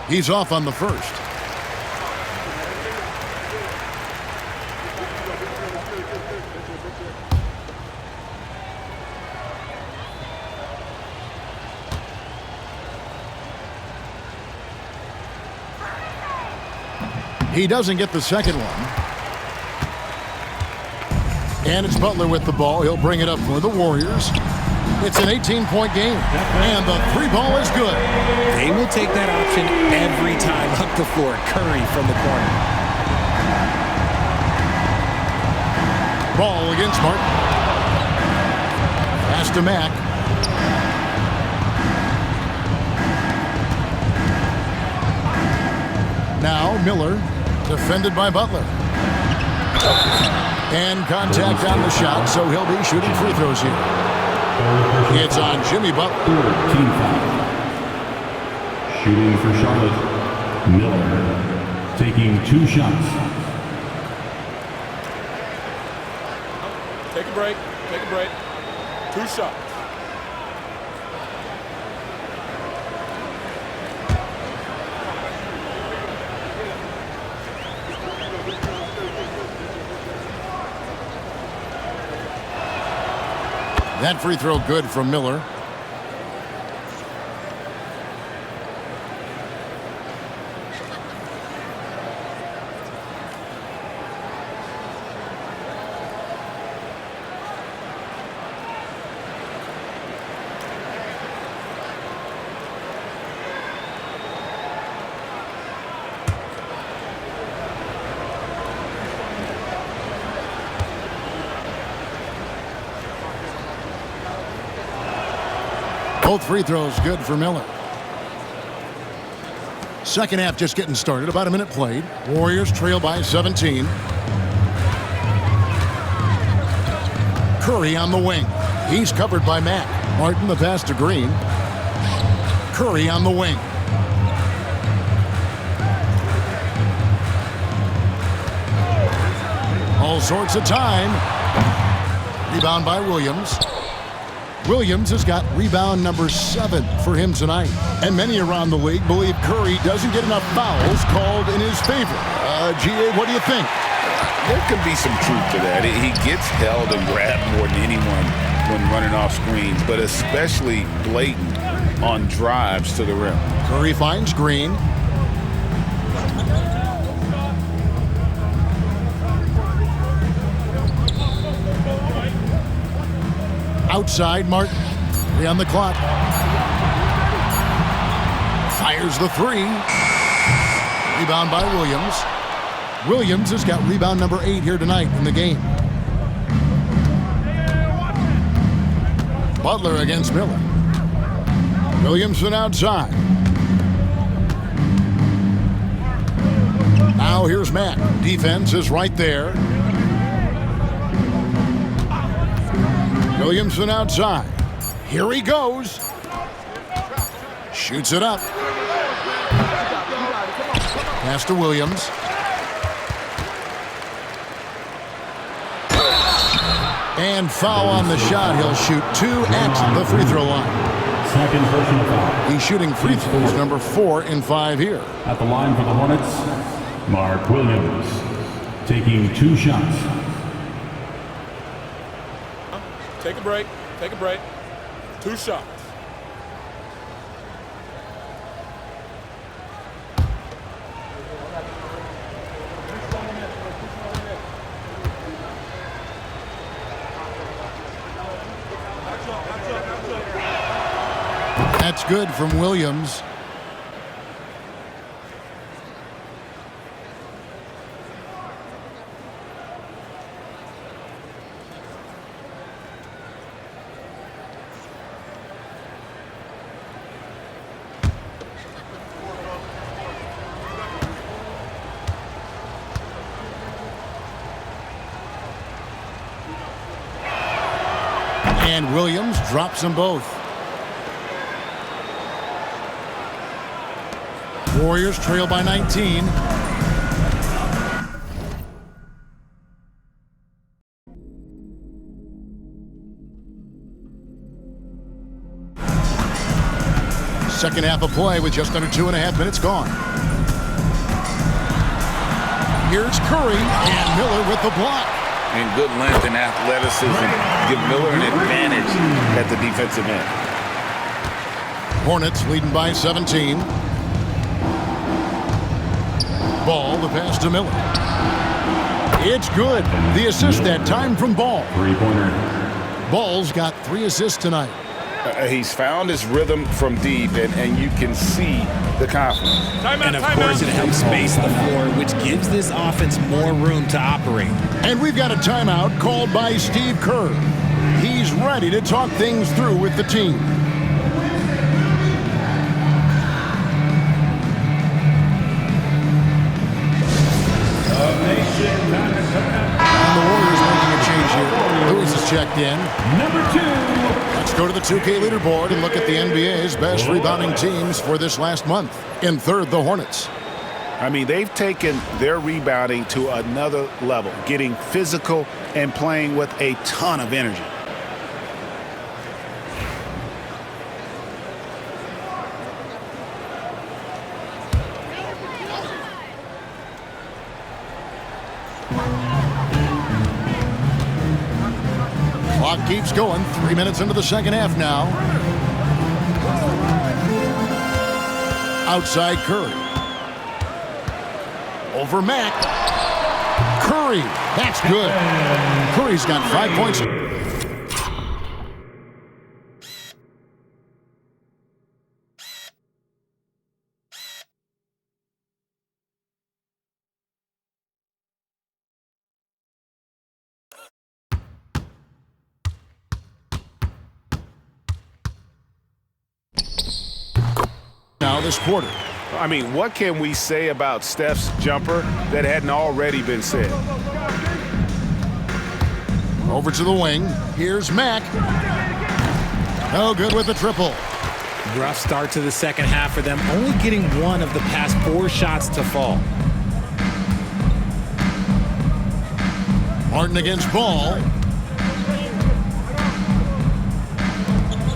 He's off on the first. He doesn't get the second one. And it's Butler with the ball. He'll bring it up for the Warriors. It's an 18-point game, and the three ball is good. They will take that option every time up the floor. Curry from the corner. Ball against Martin. Pass to Mack. Now Miller, defended by Butler. And contact on the shot, so he'll be shooting free throws here. It's on Jimmy Butler. Team foul. Shooting for Charlotte, Miller, taking 2 shots. Take a break. Take a break. 2 shots. That free throw good from Miller. Both free throws good for Miller. Second half just getting started. About a minute played. Warriors trail by 17. Curry on the wing. He's covered by Mack. Martin the pass to Green. Curry on the wing. All sorts of time. Rebound by Williams. Williams has got rebound number 7 for him tonight. And many around the league believe Curry doesn't get enough fouls called in his favor. G.A., what do you think? There could be some truth to that. He gets held and grabbed more than anyone when running off screens, but especially blatant on drives to the rim. Curry finds Green. Outside, Martin. 3 on the clock. Fires the 3. Rebound by Williams. Williams has got rebound number 8 here tonight in the game. Butler against Miller. Williamson outside. Now here's Matt. Defense is right there. Williamson outside. Here he goes. Shoots it up. Pass to Williams. And foul on the shot. He'll shoot 2 at the free throw line. Second personal foul. He's shooting free throws number 4 in 5 here. At the line for the Hornets, Mark Williams, taking 2 shots. Take a break. Take a break. 2 shots. That's good from Williams. And Williams drops them both. Warriors trail by 19. Second half of play with just under 2.5 minutes gone. Here's Curry and Miller with the block. And good length and athleticism give Miller an advantage at the defensive end. Hornets leading by 17. Ball, the pass to Miller. It's good. The assist that time from Ball. Three-pointer. Ball's got 3 assists tonight. He's found his rhythm from deep, and you can see the confidence. And of course, it helps space the floor, which gives this offense more room to operate. And we've got a timeout called by Steve Kerr. He's ready to talk things through with the team. And the Warriors making a change here. Lewis is checked in. Number 2. Let's go to the 2K leaderboard and look at the NBA's best rebounding teams for this last month. In third, the Hornets. I mean, they've taken their rebounding to another level, getting physical and playing with a ton of energy. Clock keeps going. 3 minutes into the second half now. Outside Curry. Over Mack. Curry. That's good. Curry's got 5 points. Now this quarter. I mean, what can we say about Steph's jumper that hadn't already been said? Over to the wing. Here's Mack. Oh, good with the triple. Rough start to the second half for them, only getting 1 of the past 4 shots to fall. Martin against Ball.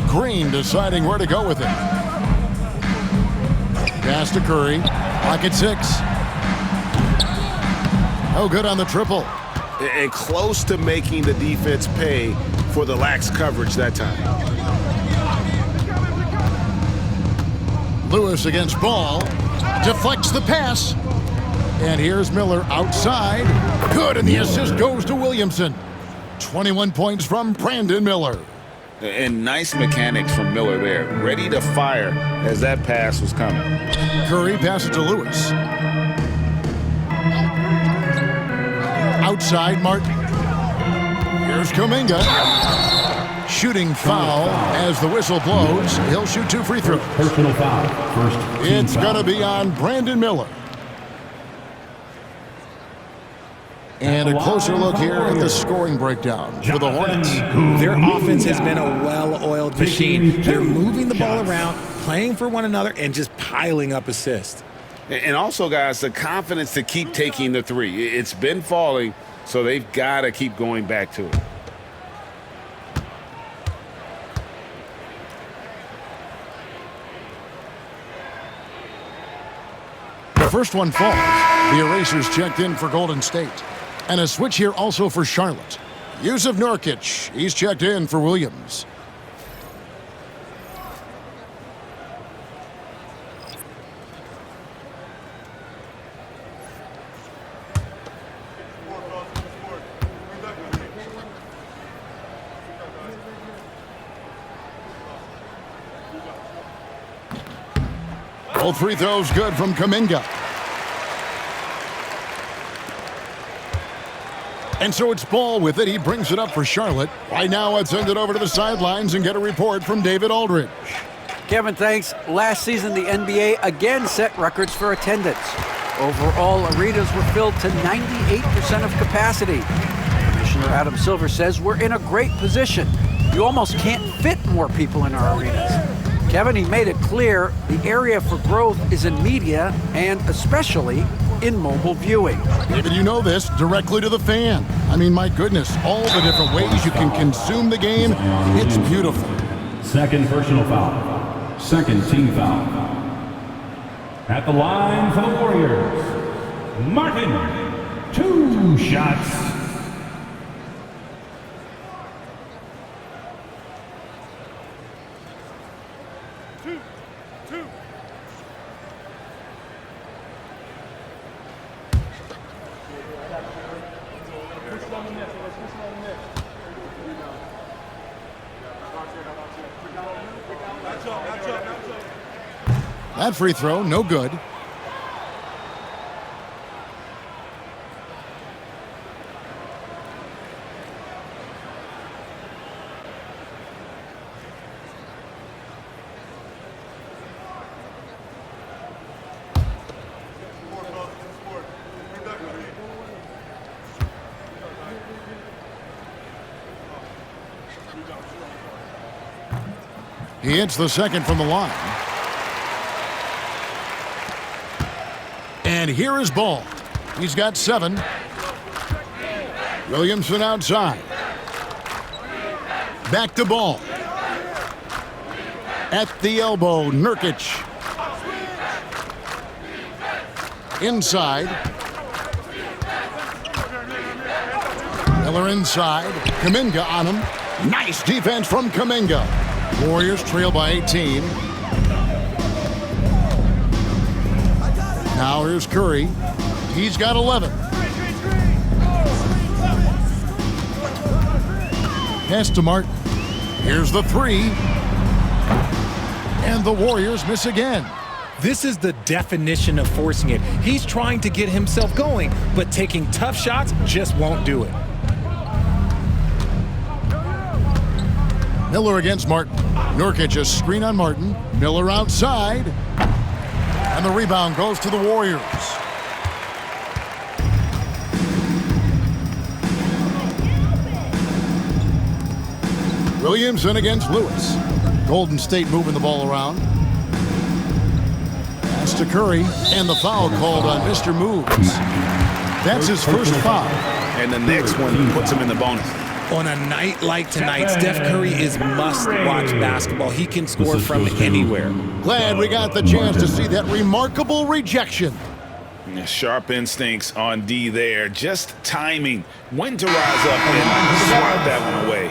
Green deciding where to go with it. Pass to Curry. Pocket 6. Oh, good on the triple. And close to making the defense pay for the lax coverage that time. Lewis against Ball. Deflects the pass. And here's Miller outside. Good, and the assist goes to Williamson. 21 points from Brandon Miller. And nice mechanics from Miller there. Ready to fire as that pass was coming. Curry passes to Lewis. Outside Martin. Here's Kuminga. Shooting foul as the whistle blows. He'll shoot 2 free throws. Personal foul. First team It's going to be on Brandon Miller. And a closer look here at the scoring breakdown for the Hornets. Their offense has been a well-oiled machine. They're moving the ball around, playing for one another, and just piling up assists. And also, guys, the confidence to keep taking the 3. It's been falling, so they've got to keep going back to it. The first one falls. The erasers checked in for Golden State. And a switch here also for Charlotte. Yusuf Nurkic, he's checked in for Williams. Both free throws good from Kuminga. And so it's Ball with it. He brings it up for Charlotte. Right now, let's send it over to the sidelines and get a report from David Aldridge. Kevin, thanks. Last season, the NBA again set records for attendance. Overall, arenas were filled to 98% of capacity. Commissioner Adam Silver says we're in a great position. You almost can't fit more people in our arenas. Kevin, he made it clear the area for growth is in media and especially in mobile viewing. David, you know this, directly to the fan. I mean, my goodness, all the different ways you can consume the game, it's beautiful. Second personal foul. Second team foul. At the line for the Warriors, Martin. 2 shots. That free throw, no good. He hits the second from the line. And here is Ball. He's got 7. Williamson outside. Back to Ball. At the elbow, Nurkic. Inside. Miller inside. Kuminga on him. Nice defense from Kuminga. Warriors trail by 18. Now here's Curry. He's got 11. Pass to Martin. Here's the 3. And the Warriors miss again. This is the definition of forcing it. He's trying to get himself going, but taking tough shots just won't do it. Miller against Martin. Nurkic a screen on Martin. Miller outside. And the rebound goes to the Warriors. Williamson against Lewis. Golden State moving the ball around. Pass to Curry. And the foul called on Mr. Moves. That's his first foul. And the next one puts him in the bonus. On a night like tonight, Steph Curry is must-watch basketball. He can score from anywhere. Glad we got the chance to see that remarkable rejection. Sharp instincts on D there. Just timing. When to rise up and swat that one away.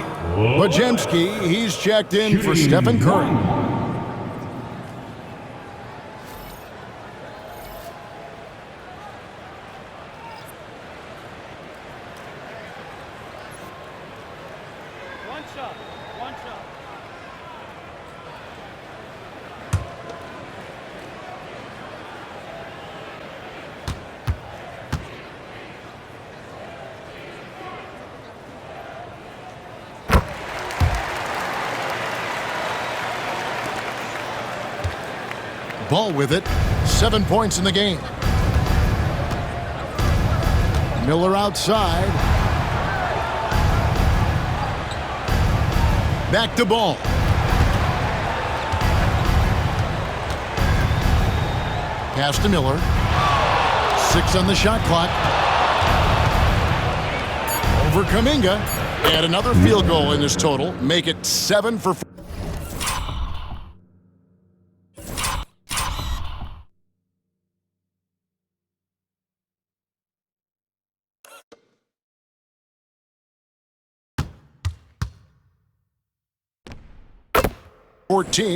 Podziemski, he's checked in for Stephen Curry. Ball with it. 7 points in the game. Miller outside. Back to Ball. Pass to Miller. 6 on the shot clock. Over Kuminga. And another field goal in this total. Make it 7 for 4.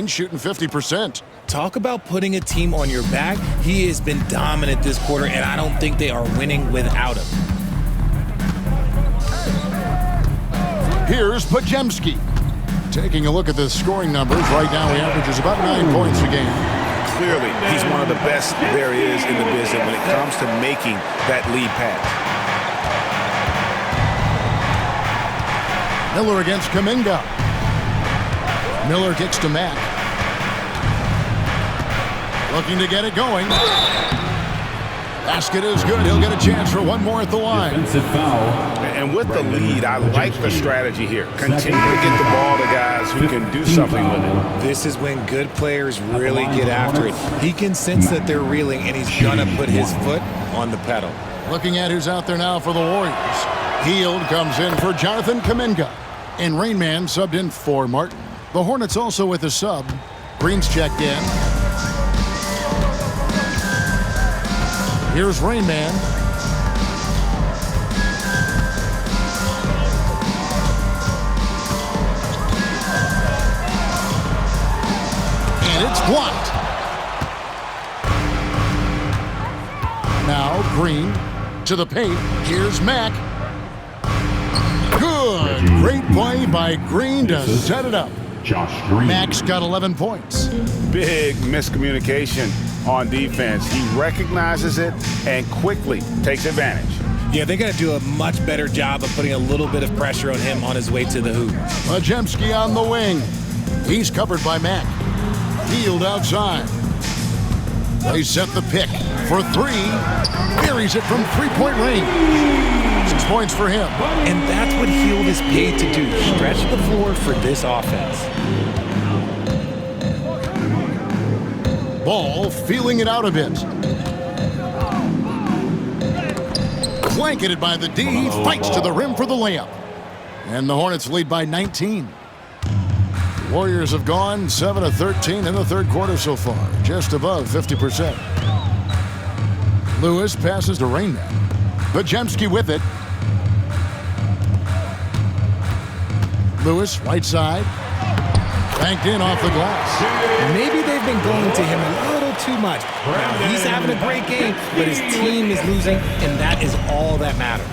Shooting 50%. Talk about putting a team on your back. He has been dominant this quarter, and I don't think they are winning without him. Here's Podziemski. Taking a look at the scoring numbers, right now he averages about 9 points a game. Clearly, he's one of the best there is in the business when it comes to making that lead pass. Miller against Kuminga. Miller kicks to Mack. Looking to get it going. Basket is good. He'll get a chance for one more at the line. And with the lead, I like the strategy here. Continue to get the ball to guys who can do something with it. This is when good players really get after it. He can sense that they're reeling, and he's going to put his foot on the pedal. Looking at who's out there now for the Warriors. Hield comes in for Jonathan Kuminga. And Rainman subbed in for Martin. The Hornets also with a sub. Green's checked in. Here's Rainman. And it's blocked. Now Green to the paint. Here's Mack. Good. Great play by Green to set it up. Josh Green. Max got 11 points. Big miscommunication on defense. He recognizes it and quickly takes advantage. Yeah, they're going to do a much better job of putting a little bit of pressure on him on his way to the hoop. Podziemski on the wing. He's covered by Mack. Hield outside. They set the pick for three. Buries it from three-point range. 6 points for him. And that's what Hield is paid to do, stretch the floor for this offense. Ball feeling it out a bit. Blanketed by the D, fights to the rim for the layup. And the Hornets lead by 19. Warriors have gone 7 of 13 in the third quarter so far, just above 50%. Lewis passes to Rainman. Podziemski with it. Lewis, right side. Banked in off the glass. Maybe they've been going to him a little too much. Now, he's having a great game, but his team is losing, and that is all that matters.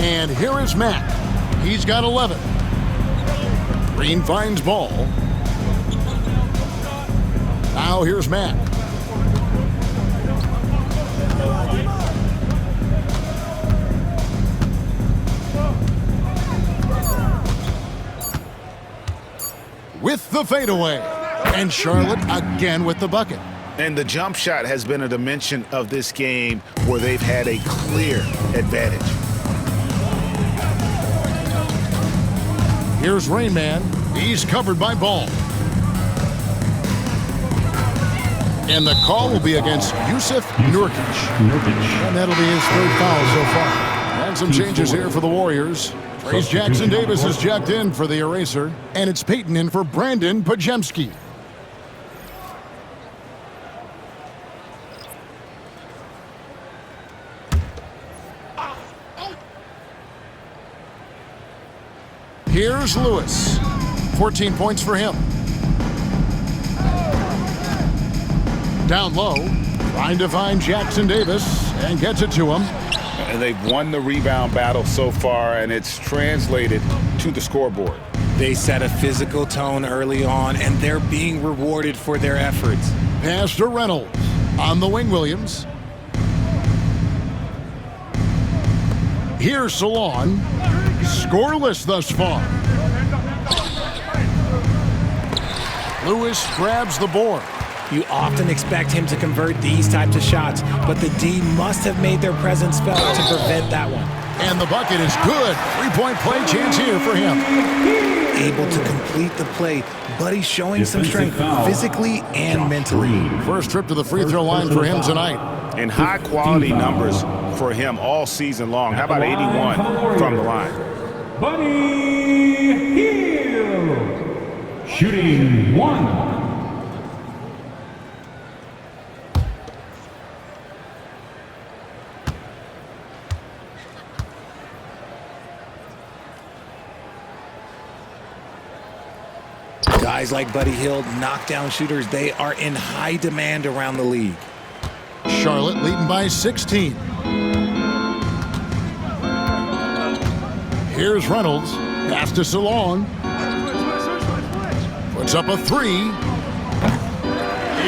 And here is Mack. He's got 11. Green finds ball. Now here's Mack. With the fadeaway. And Charlotte again with the bucket. And the jump shot has been a dimension of this game where they've had a clear advantage. Here's Rainman. He's covered by Ball. And the call will be against Yusuf Nurkic. And that'll be his third foul so far. And some changes here for the Warriors. Trace Jackson Davis is jacked in for the eraser. And it's Peyton in for Brandon Podziemski. Here's Lewis. 14 points for him. Down low, trying to find Jackson Davis, and gets it to him. And they've won the rebound battle so far, and it's translated to the scoreboard. They set a physical tone early on, and they're being rewarded for their efforts. Pass to Reynolds. On the wing, Williams. Here's Salon. Scoreless thus far. Lewis grabs the board. You often expect him to convert these types of shots, but the D must have made their presence felt to prevent that one. And the bucket is good. Three-point play chance here for him. Able to complete the play, but he's showing some strength physically and mentally. First trip to the free throw line for him tonight. And high-quality numbers for him all season long. How about 81 from the line? Buddy Hield, shooting 1. Guys like Buddy Hield, knockdown shooters, they are in high demand around the league. Charlotte leading by 16. Here's Reynolds. Pass to Salon. Puts up a three.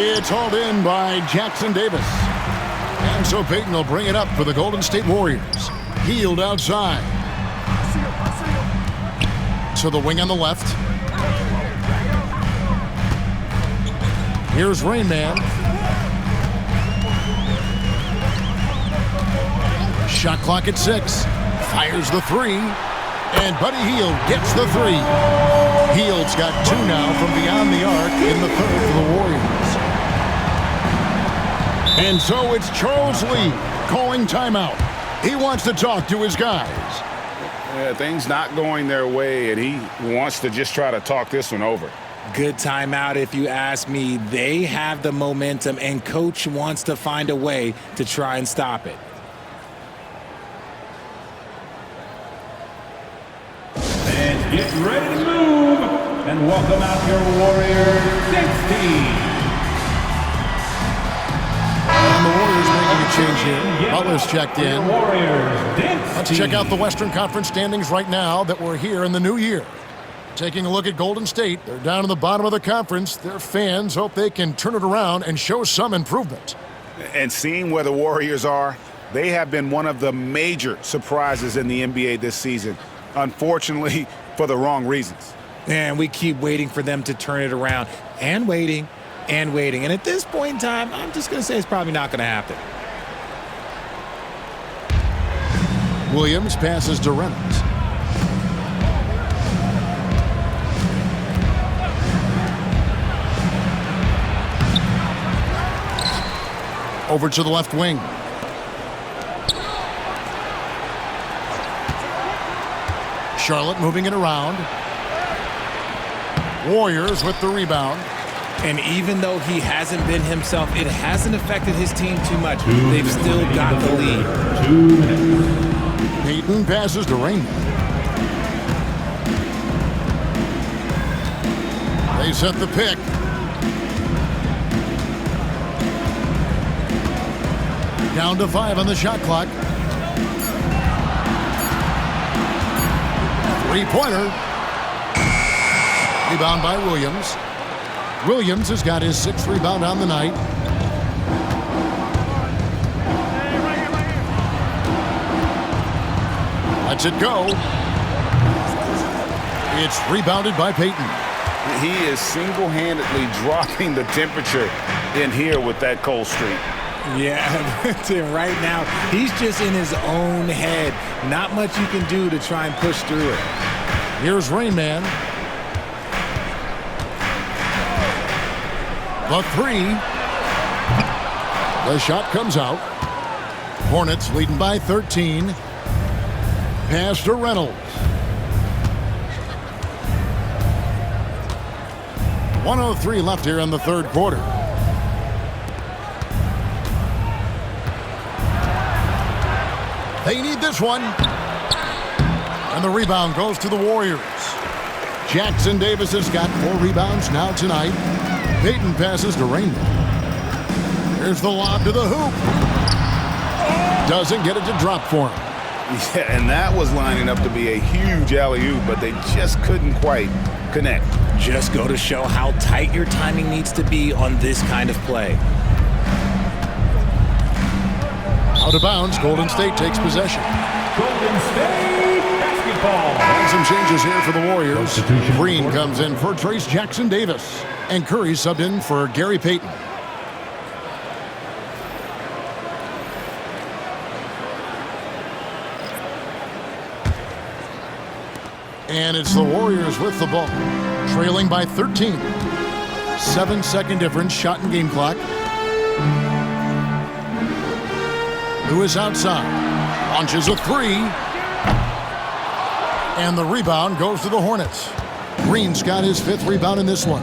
It's hauled in by Jackson Davis. And so Peyton will bring it up for the Golden State Warriors. Hield outside. To the wing on the left. Here's Rainman. Shot clock at 6. Fires the three. And Buddy Hield gets the three. Hield's got 2 now from beyond the arc in the third for the Warriors. And so it's Charles Lee calling timeout. He wants to talk to his guys. Yeah, things not going their way, and he wants to just try to talk this one over. Good timeout if you ask me. They have the momentum, and Coach wants to find a way to try and stop it. And get ready to move, and welcome out your Warriors 16. And the Warriors making a change here. Butler's checked in. Let's check out the Western Conference standings right now that we're here in the new year. Taking a look at Golden State, they're down in the bottom of the conference. Their fans hope they can turn it around and show some improvement. And seeing where the Warriors are, they have been one of the major surprises in the NBA this season. Unfortunately, for the wrong reasons. And we keep waiting for them to turn it around and waiting and waiting. And at this point in time, I'm just going to say it's probably not going to happen. Williams passes to Reynolds. Over to the left wing. Charlotte moving it around. Warriors with the rebound. And even though he hasn't been himself, it hasn't affected his team too much. They've still got the lead. Payton passes to Raymond. They set the pick. Down to 5 on the shot clock. Three-pointer. Rebound by Williams. Williams has got his 6th rebound on the night. Lets it go. It's rebounded by Payton. He is single-handedly dropping the temperature in here with that cold streak. Yeah, right now, he's just in his own head. Not much you can do to try and push through it. Here's Rain Man. The 3. The shot comes out. Hornets leading by 13. Pass to Reynolds. 1:03 left here in the third quarter. They need this one. And the rebound goes to the Warriors. Jackson Davis has got 4 rebounds now tonight. Payton passes to Raymond. Here's the lob to the hoop. Doesn't get it to drop for him. Yeah, and that was lining up to be a huge alley-oop, but they just couldn't quite connect. Just go to show how tight your timing needs to be on this kind of play. Out of bounds, Golden State takes possession. Golden State basketball. And some changes here for the Warriors. Green comes in for Trace Jackson Davis. And Curry subbed in for Gary Payton. And it's the Warriors with the ball. Trailing by 13. 7-second difference, shot and game clock. Lewis outside. Launches a 3. And the rebound goes to the Hornets. Green's got his 5th rebound in this one.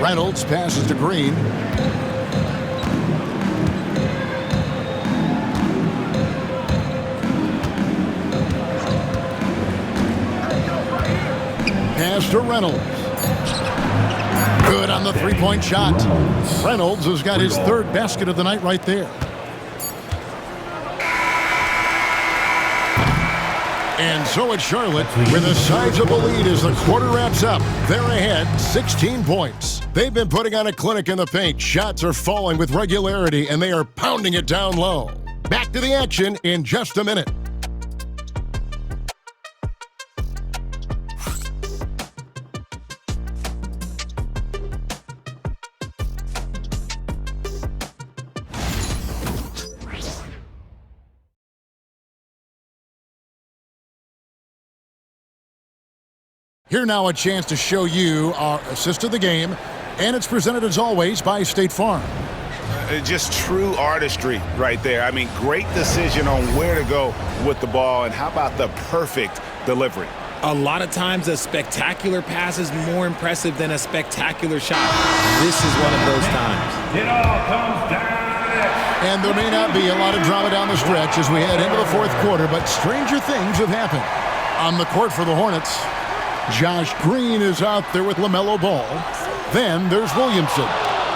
Reynolds passes to Green. Pass to Reynolds. Good on the three-point shot. Reynolds has got his 3rd basket of the night right there. And so it's Charlotte with a sizable lead as the quarter wraps up. They're ahead 16 points. They've been putting on a clinic in the paint. Shots are falling with regularity, and they are pounding it down low. Back to the action in just a minute. Here now a chance to show you our assist of the game, and it's presented as always by State Farm. Just true artistry right there. I mean, great decision on where to go with the ball, and how about the perfect delivery? A lot of times a spectacular pass is more impressive than a spectacular shot. This is one of those times. It all comes down. And there may not be a lot of drama down the stretch as we head into the fourth quarter, but stranger things have happened. On the court for the Hornets, Josh Green is out there with LaMelo Ball. Then there's Williamson.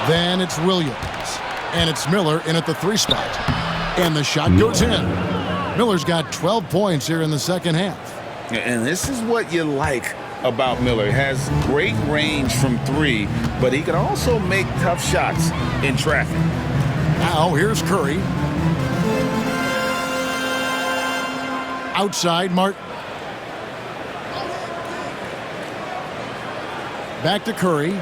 Then it's Williams. And it's Miller in at the 3 spot. And the shot goes in. Miller's got 12 points here in the second half. And this is what you like about Miller. He has great range from 3, but he can also make tough shots in traffic. Now here's Curry. Outside Martin. Back to Curry.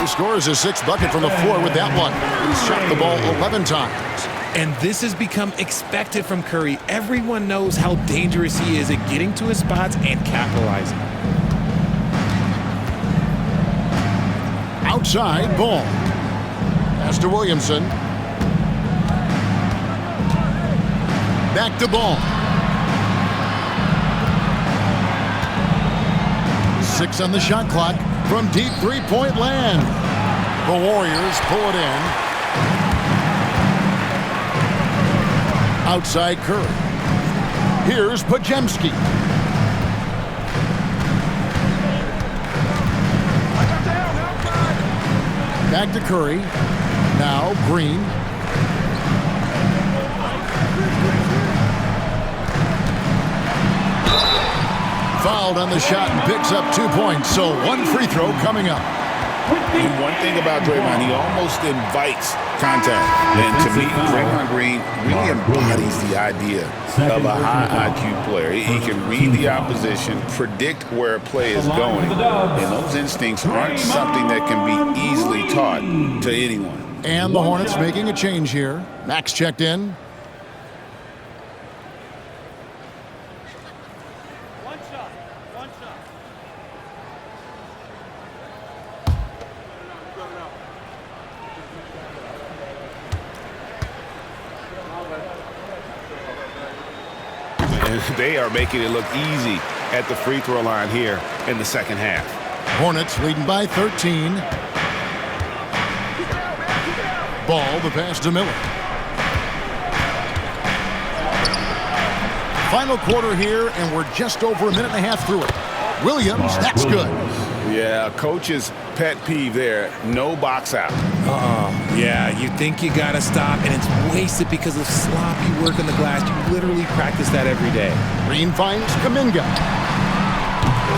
He scores his 6th bucket from the floor with that one. He's shot the ball 11 times. And this has become expected from Curry. Everyone knows how dangerous he is at getting to his spots and capitalizing. Outside, Ball. Pass to Williamson. Back to Ball. 6 on the shot clock from deep 3-point land. The Warriors pull it in. Outside Curry. Here's Pajemski. Back to Curry. Now Green. Fouled on the shot and picks up 2 points. So 1 free throw coming up. And one thing about Draymond, he almost invites contact. And to me, Draymond Green really embodies the idea of a high IQ player. He can read the opposition, predict where a play is going, and those instincts aren't something that can be easily taught to anyone. And the Hornets making a change here. Max checked in. They are making it look easy at the free throw line here in the second half. Hornets leading by 13. Ball, the pass to Miller. Final quarter here, and we're just over a minute and a half through it. Williams, that's good. Yeah, coach's pet peeve there. No box out. Yeah, you think you gotta stop, and it's wasted because of sloppy work on the glass. You literally practice that every day. Green finds Kuminga.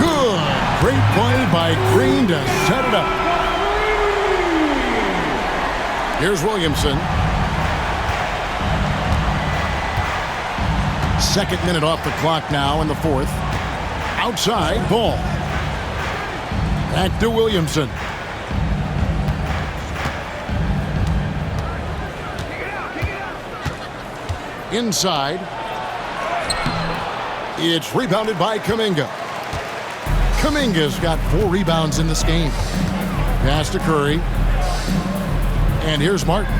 Good. Great play by Green to set it up. Here's Williamson. 2nd minute off the clock now in the 4th. Outside, Ball. Back to Williamson. Inside. It's rebounded by Kuminga. Kuminga's got 4 rebounds in this game. Pass to Curry. And here's Martin.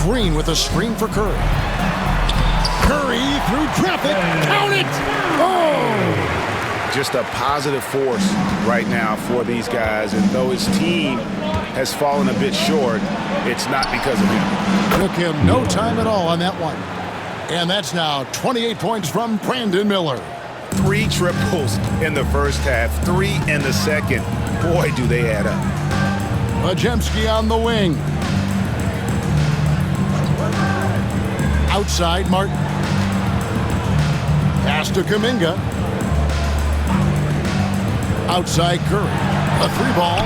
Green with a screen for Curry. Curry through traffic. Count it! Oh! Just a positive force right now for these guys. And though his team has fallen a bit short, it's not because of him. Took him no time at all on that one. And that's now 28 points from Brandon Miller. 3 triples in the first half, 3 in the second. Boy, do they add up. Pajemski on the wing. Outside, Martin. Pass to Kuminga. Outside, Curry. A 3-ball.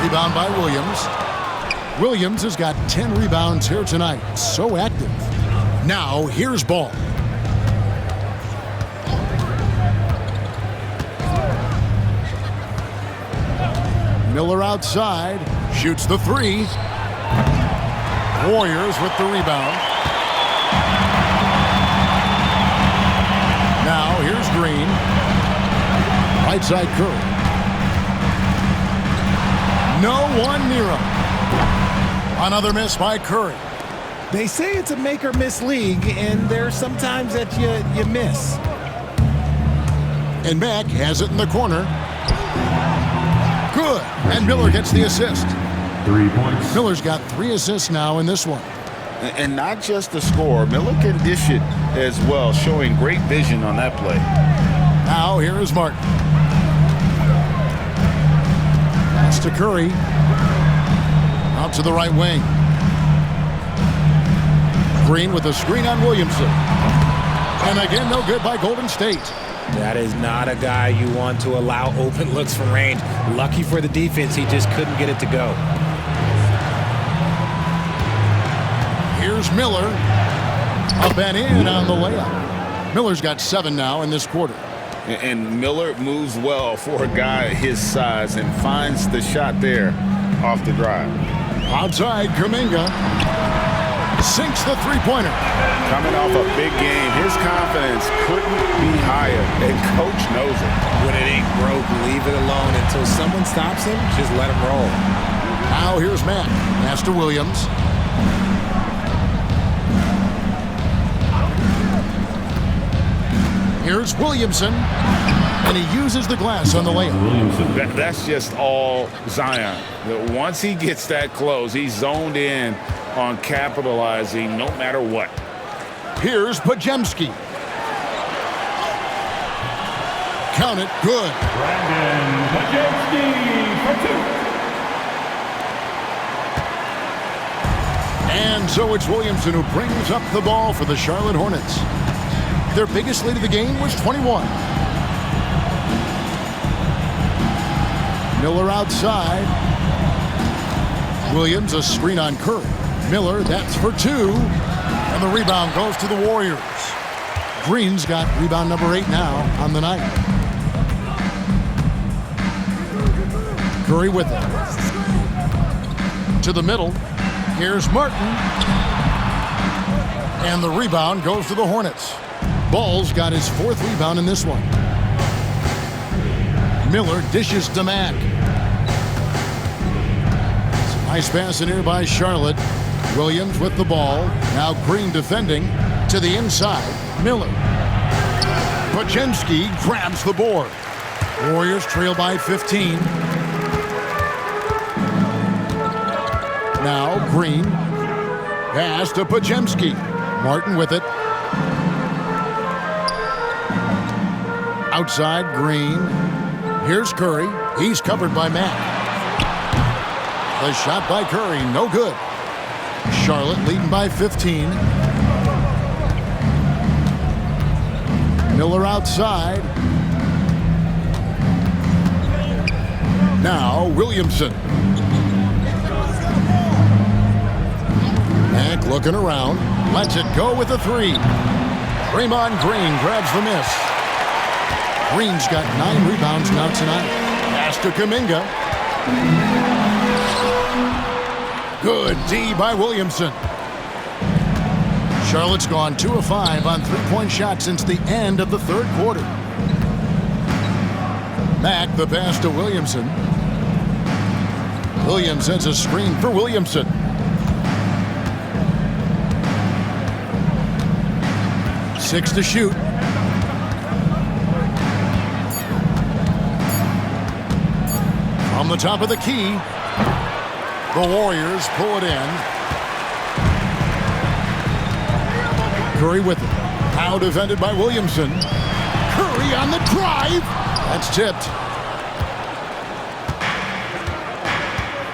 Rebound by Williams. Williams has got 10 rebounds here tonight. So active. Now, here's Ball. Miller outside. Shoots the 3. Warriors with the rebound. Now, here's Green. Right side, Curry. No one near him. Another miss by Curry. They say it's a make-or-miss league, and there's sometimes that you miss. And Mack has it in the corner. Good. And Miller gets the assist. 3 points. Miller's got 3 assists now in this one. And not just the score. Miller can dish it as well, showing great vision on that play. Now here is Martin. Pass to Curry. Out to the right wing. Green with a screen on Williamson. And again, no good by Golden State. That is not a guy you want to allow open looks from range. Lucky for the defense, he just couldn't get it to go. Here's Miller. Up and in on the layup. Miller's got 7 now in this quarter. And Miller moves well for a guy his size and finds the shot there off the drive. Outside, Kuminga sinks the three-pointer. Coming off a big game, his confidence couldn't be higher, and coach knows it. When it ain't broke, leave it alone until someone stops him. Just let him roll. Now here's Matt. Pass to Williams. Here's Williamson, and he uses the glass on the layup. That's just all Zion. Once he gets that close, he's zoned in on capitalizing no matter what. Here's Podziemski. Count it, good. Brandon Podziemski for 2. And so it's Williamson who brings up the ball for the Charlotte Hornets. Their biggest lead of the game was 21. Miller outside. Williams a screen on Curry. Miller, that's for 2. And the rebound goes to the Warriors. Green's got rebound number 8 now on the night. Curry with it. To the middle. Here's Martin. And the rebound goes to the Hornets. Ball's got his 4th rebound in this one. Miller dishes to Mack. Nice pass in here by Charlotte. Williams with the ball. Now Green defending to the inside. Miller. Podziemski grabs the board. Warriors trail by 15. Now Green. Pass to Podziemski. Martin with it. Outside, Green. Here's Curry. He's covered by Mack. The shot by Curry, no good. Charlotte leading by 15. Miller outside. Now Williamson. Mack looking around. Lets it go with a 3. Draymond Green grabs the miss. Green's got 9 rebounds now tonight. Pass to Kuminga. Good D by Williamson. Charlotte's gone 2 of 5 on 3-point shots since the end of the 3rd quarter. Mack the pass to Williamson. Williams sends a screen for Williamson. Six to shoot. From the top of the key, the Warriors pull it in. Curry with it. Now defended by Williamson. Curry on the drive. That's tipped.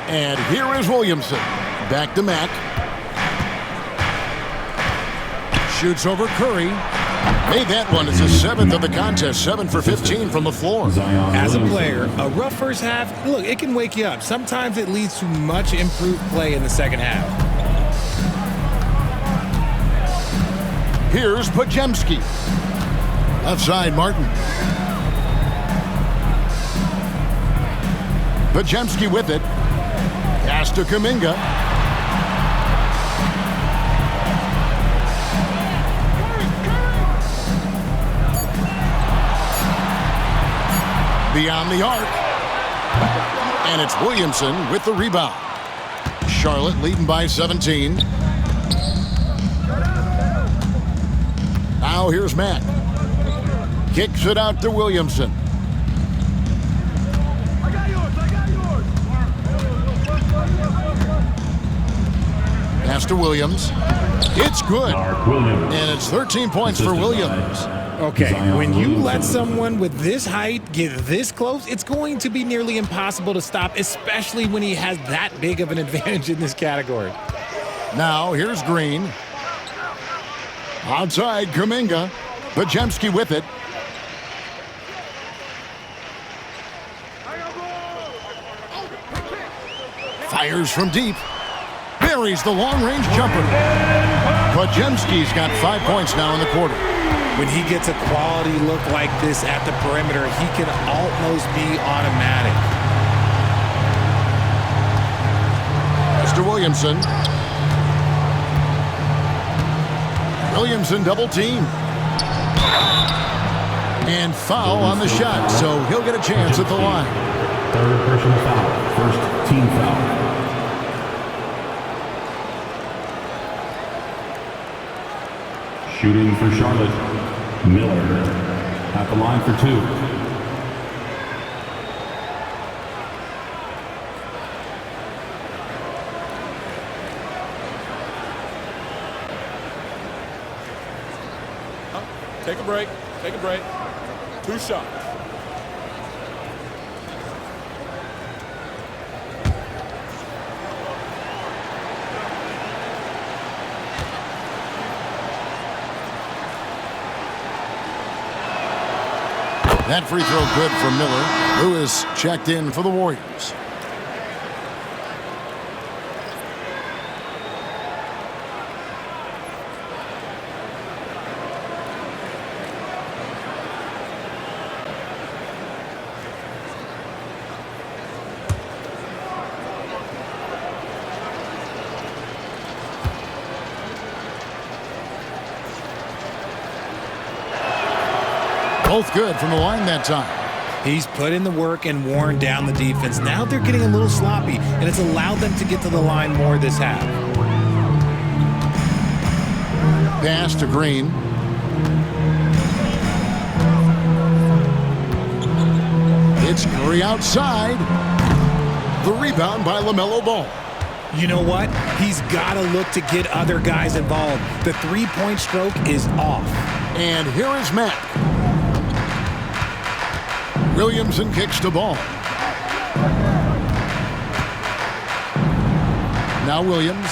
And here is Williamson. Back to Mack. Shoots over Curry. Made that one. It's the 7th of the contest. 7 for 15 from the floor. As a player, a rough first half, look, it can wake you up. Sometimes it leads to much improved play in the second half. Here's Podziemski. Left side, Martin. Podziemski with it. Pass to Kuminga. Beyond the arc. And it's Williamson with the rebound. Charlotte leading by 17. Now here's Matt. Kicks it out to Williamson. Pass to Williams. It's good. And it's 13 points for Williams. Okay, when you let someone with this height get this close, it's going to be nearly impossible to stop, especially when he has that big of an advantage in this category. Now, here's Green. Outside, Kuminga. Bajemski with it. Fires from deep. Buries the long-range jumper. Bajemski's got 5 points now in the quarter. When he gets a quality look like this at the perimeter, he can almost be automatic. Mr. Williamson. Williamson double team. And foul on the shot, so he'll get a chance at the line. Third personal foul. First team foul. Shooting for Charlotte, Miller at the line for 2. Take a break. Take a break. 2 shots. That free throw good for Miller. Lewis checked in for the Warriors. Both good from the line that time. He's put in the work and worn down the defense. Now they're getting a little sloppy, and it's allowed them to get to the line more this half. Pass to Green. It's Curry outside. The rebound by LaMelo Ball. You know what? He's got to look to get other guys involved. The three-point stroke is off. And here is Mack. Williamson kicks the ball. Now Williams.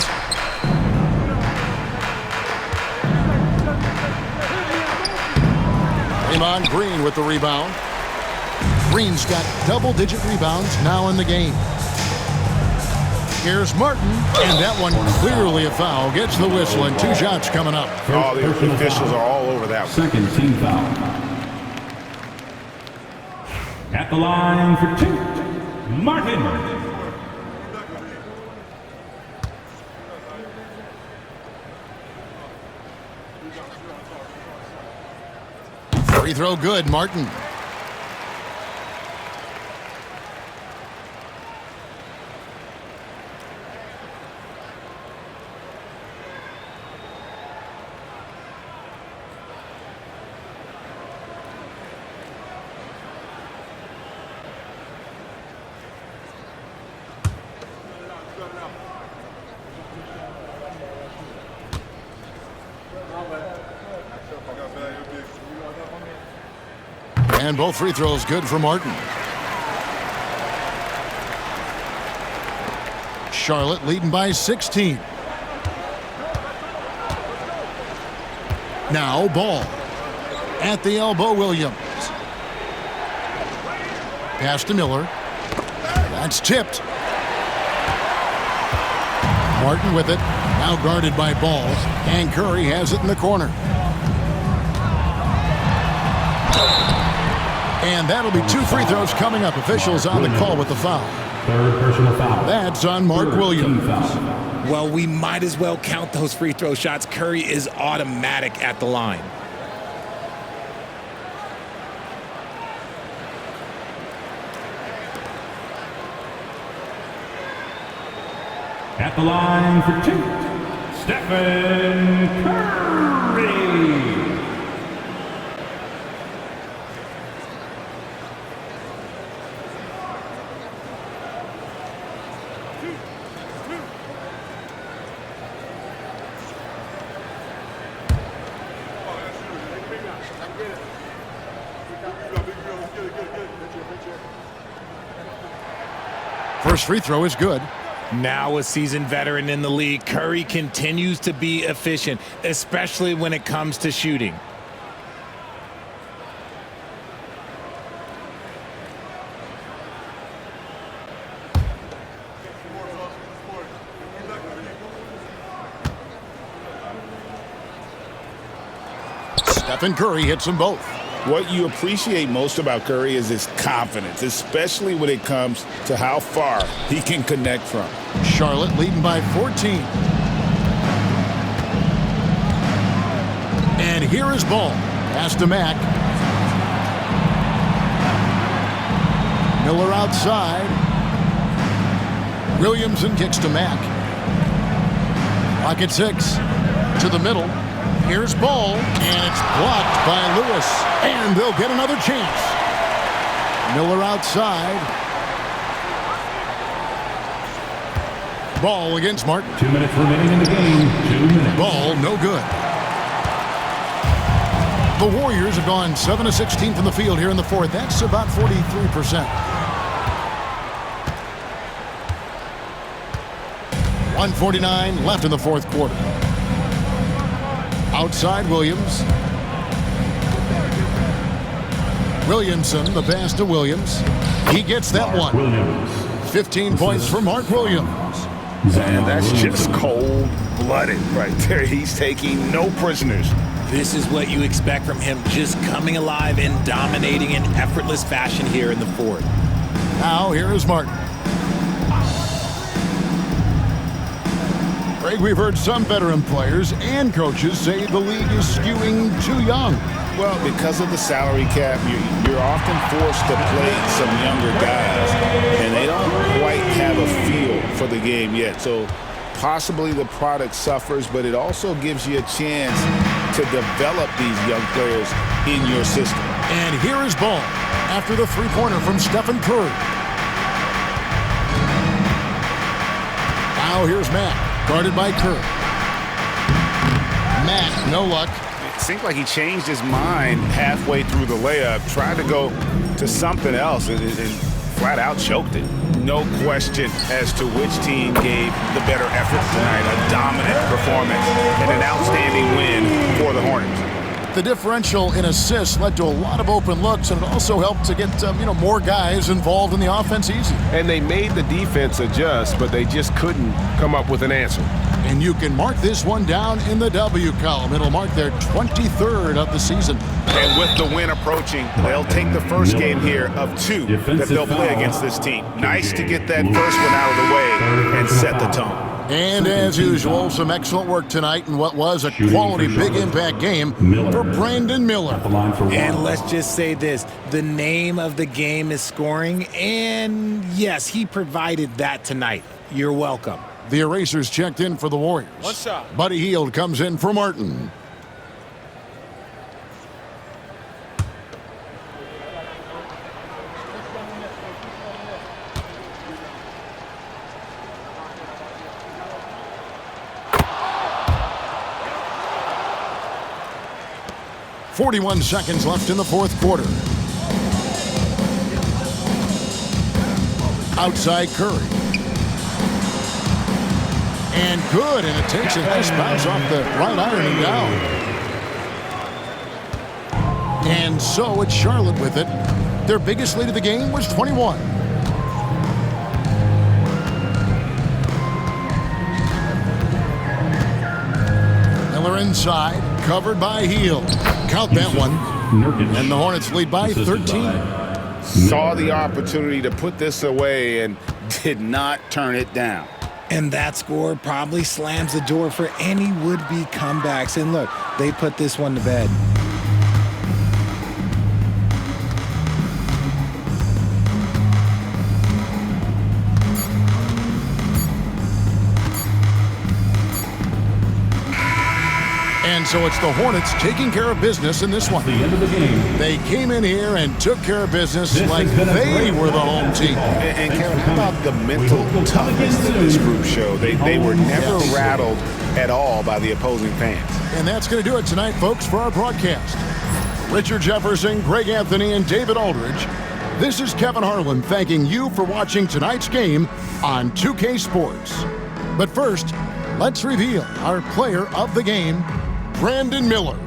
Draymond Green with the rebound. Green's got double-digit rebounds now in the game. Here's Martin, and that one clearly a foul. Gets the whistle, and 2 shots coming up. Oh, the officials are all over that one. Second team foul. At the line for 2, Martin. Free throw good, Martin. And both free throws good for Martin. Charlotte leading by 16. Now Ball. At the elbow, Williams. Pass to Miller. That's tipped. Martin with it. Now guarded by Ball. And Curry has it in the corner. And that'll be 2 free throws coming up. Officials on the call with the foul. Third personal foul. That's on Mark Williams. Well, we might as well count those free throw shots. Curry is automatic at the line. At the line for 2, Stephen Curry. First free throw is good. Now a seasoned veteran in the league, Curry continues to be efficient, especially when it comes to shooting. Stephen Curry hits them both. What you appreciate most about Curry is his confidence, especially when it comes to how far he can connect from. Charlotte leading by 14. And here is Ball. Pass to Mack. Miller outside. Williamson kicks to Mack. Clock at 6. To the middle. Here's Ball, and it's blocked by Lewis. And they'll get another chance. Miller outside. Ball against Martin. 2 minutes remaining in the game. 2 minutes. Ball, no good. The Warriors have gone 7 of 16 from the field here in the fourth. That's about 43%. 1:49 left in the fourth quarter. Outside Williams. Williamson, the pass to Williams. He gets that one. 15 points for Mark Williams. And that's just cold-blooded right there. He's taking no prisoners. This is what you expect from him, just coming alive and dominating in effortless fashion here in the fourth. Now here is Martin. Greg, we've heard some veteran players and coaches say the league is skewing too young. Well, because of the salary cap, you're often forced to play some younger guys, and they don't quite have a feel for the game yet. So possibly the product suffers, but it also gives you a chance to develop these young players in your system. And here is Ball after the three-pointer from Stephen Curry. Now here's Matt, guarded by Curry. Matt, no luck. It seemed like he changed his mind halfway through the layup, tried to go to something else, and flat out choked it. No question as to which team gave the better effort tonight. A dominant performance and an outstanding win for the Hornets. The differential in assists led to a lot of open looks, and it also helped to get more guys involved in the offense easy. And they made the defense adjust, but they just couldn't come up with an answer. And you can mark this one down in the W column. It'll mark their 23rd of the season. And with the win approaching, they'll take the first game here of 2 that they'll play against this team. Nice to get that first one out of the way and set the tone. And as usual, some excellent work tonight in what was a quality big impact game for Brandon Miller. And let's just say this, the name of the game is scoring, and yes, he provided that tonight. You're welcome. The erasers checked in for the Warriors. One shot. Buddy Hield comes in for Martin. .41 seconds left in the fourth quarter. Outside Curry. And good, and it takes a nice bounce off the right iron and down. And so it's Charlotte with it. Their biggest lead of the game was 21. Miller inside, covered by Hield. Count that one. And the Hornets lead by 13. Saw the opportunity to put this away and did not turn it down. And that score probably slams the door for any would-be comebacks. And look, they put this one to bed. And so it's the Hornets taking care of business in this one. The end of the game. They came in here and took care of business like they were the home team. And Kevin, how about the mental toughness that this group showed? They were never rattled at all by the opposing fans. And that's going to do it tonight, folks, for our broadcast. Richard Jefferson, Greg Anthony, and David Aldridge, this is Kevin Harlan thanking you for watching tonight's game on 2K Sports. But first, let's reveal our player of the game, Brandon Miller.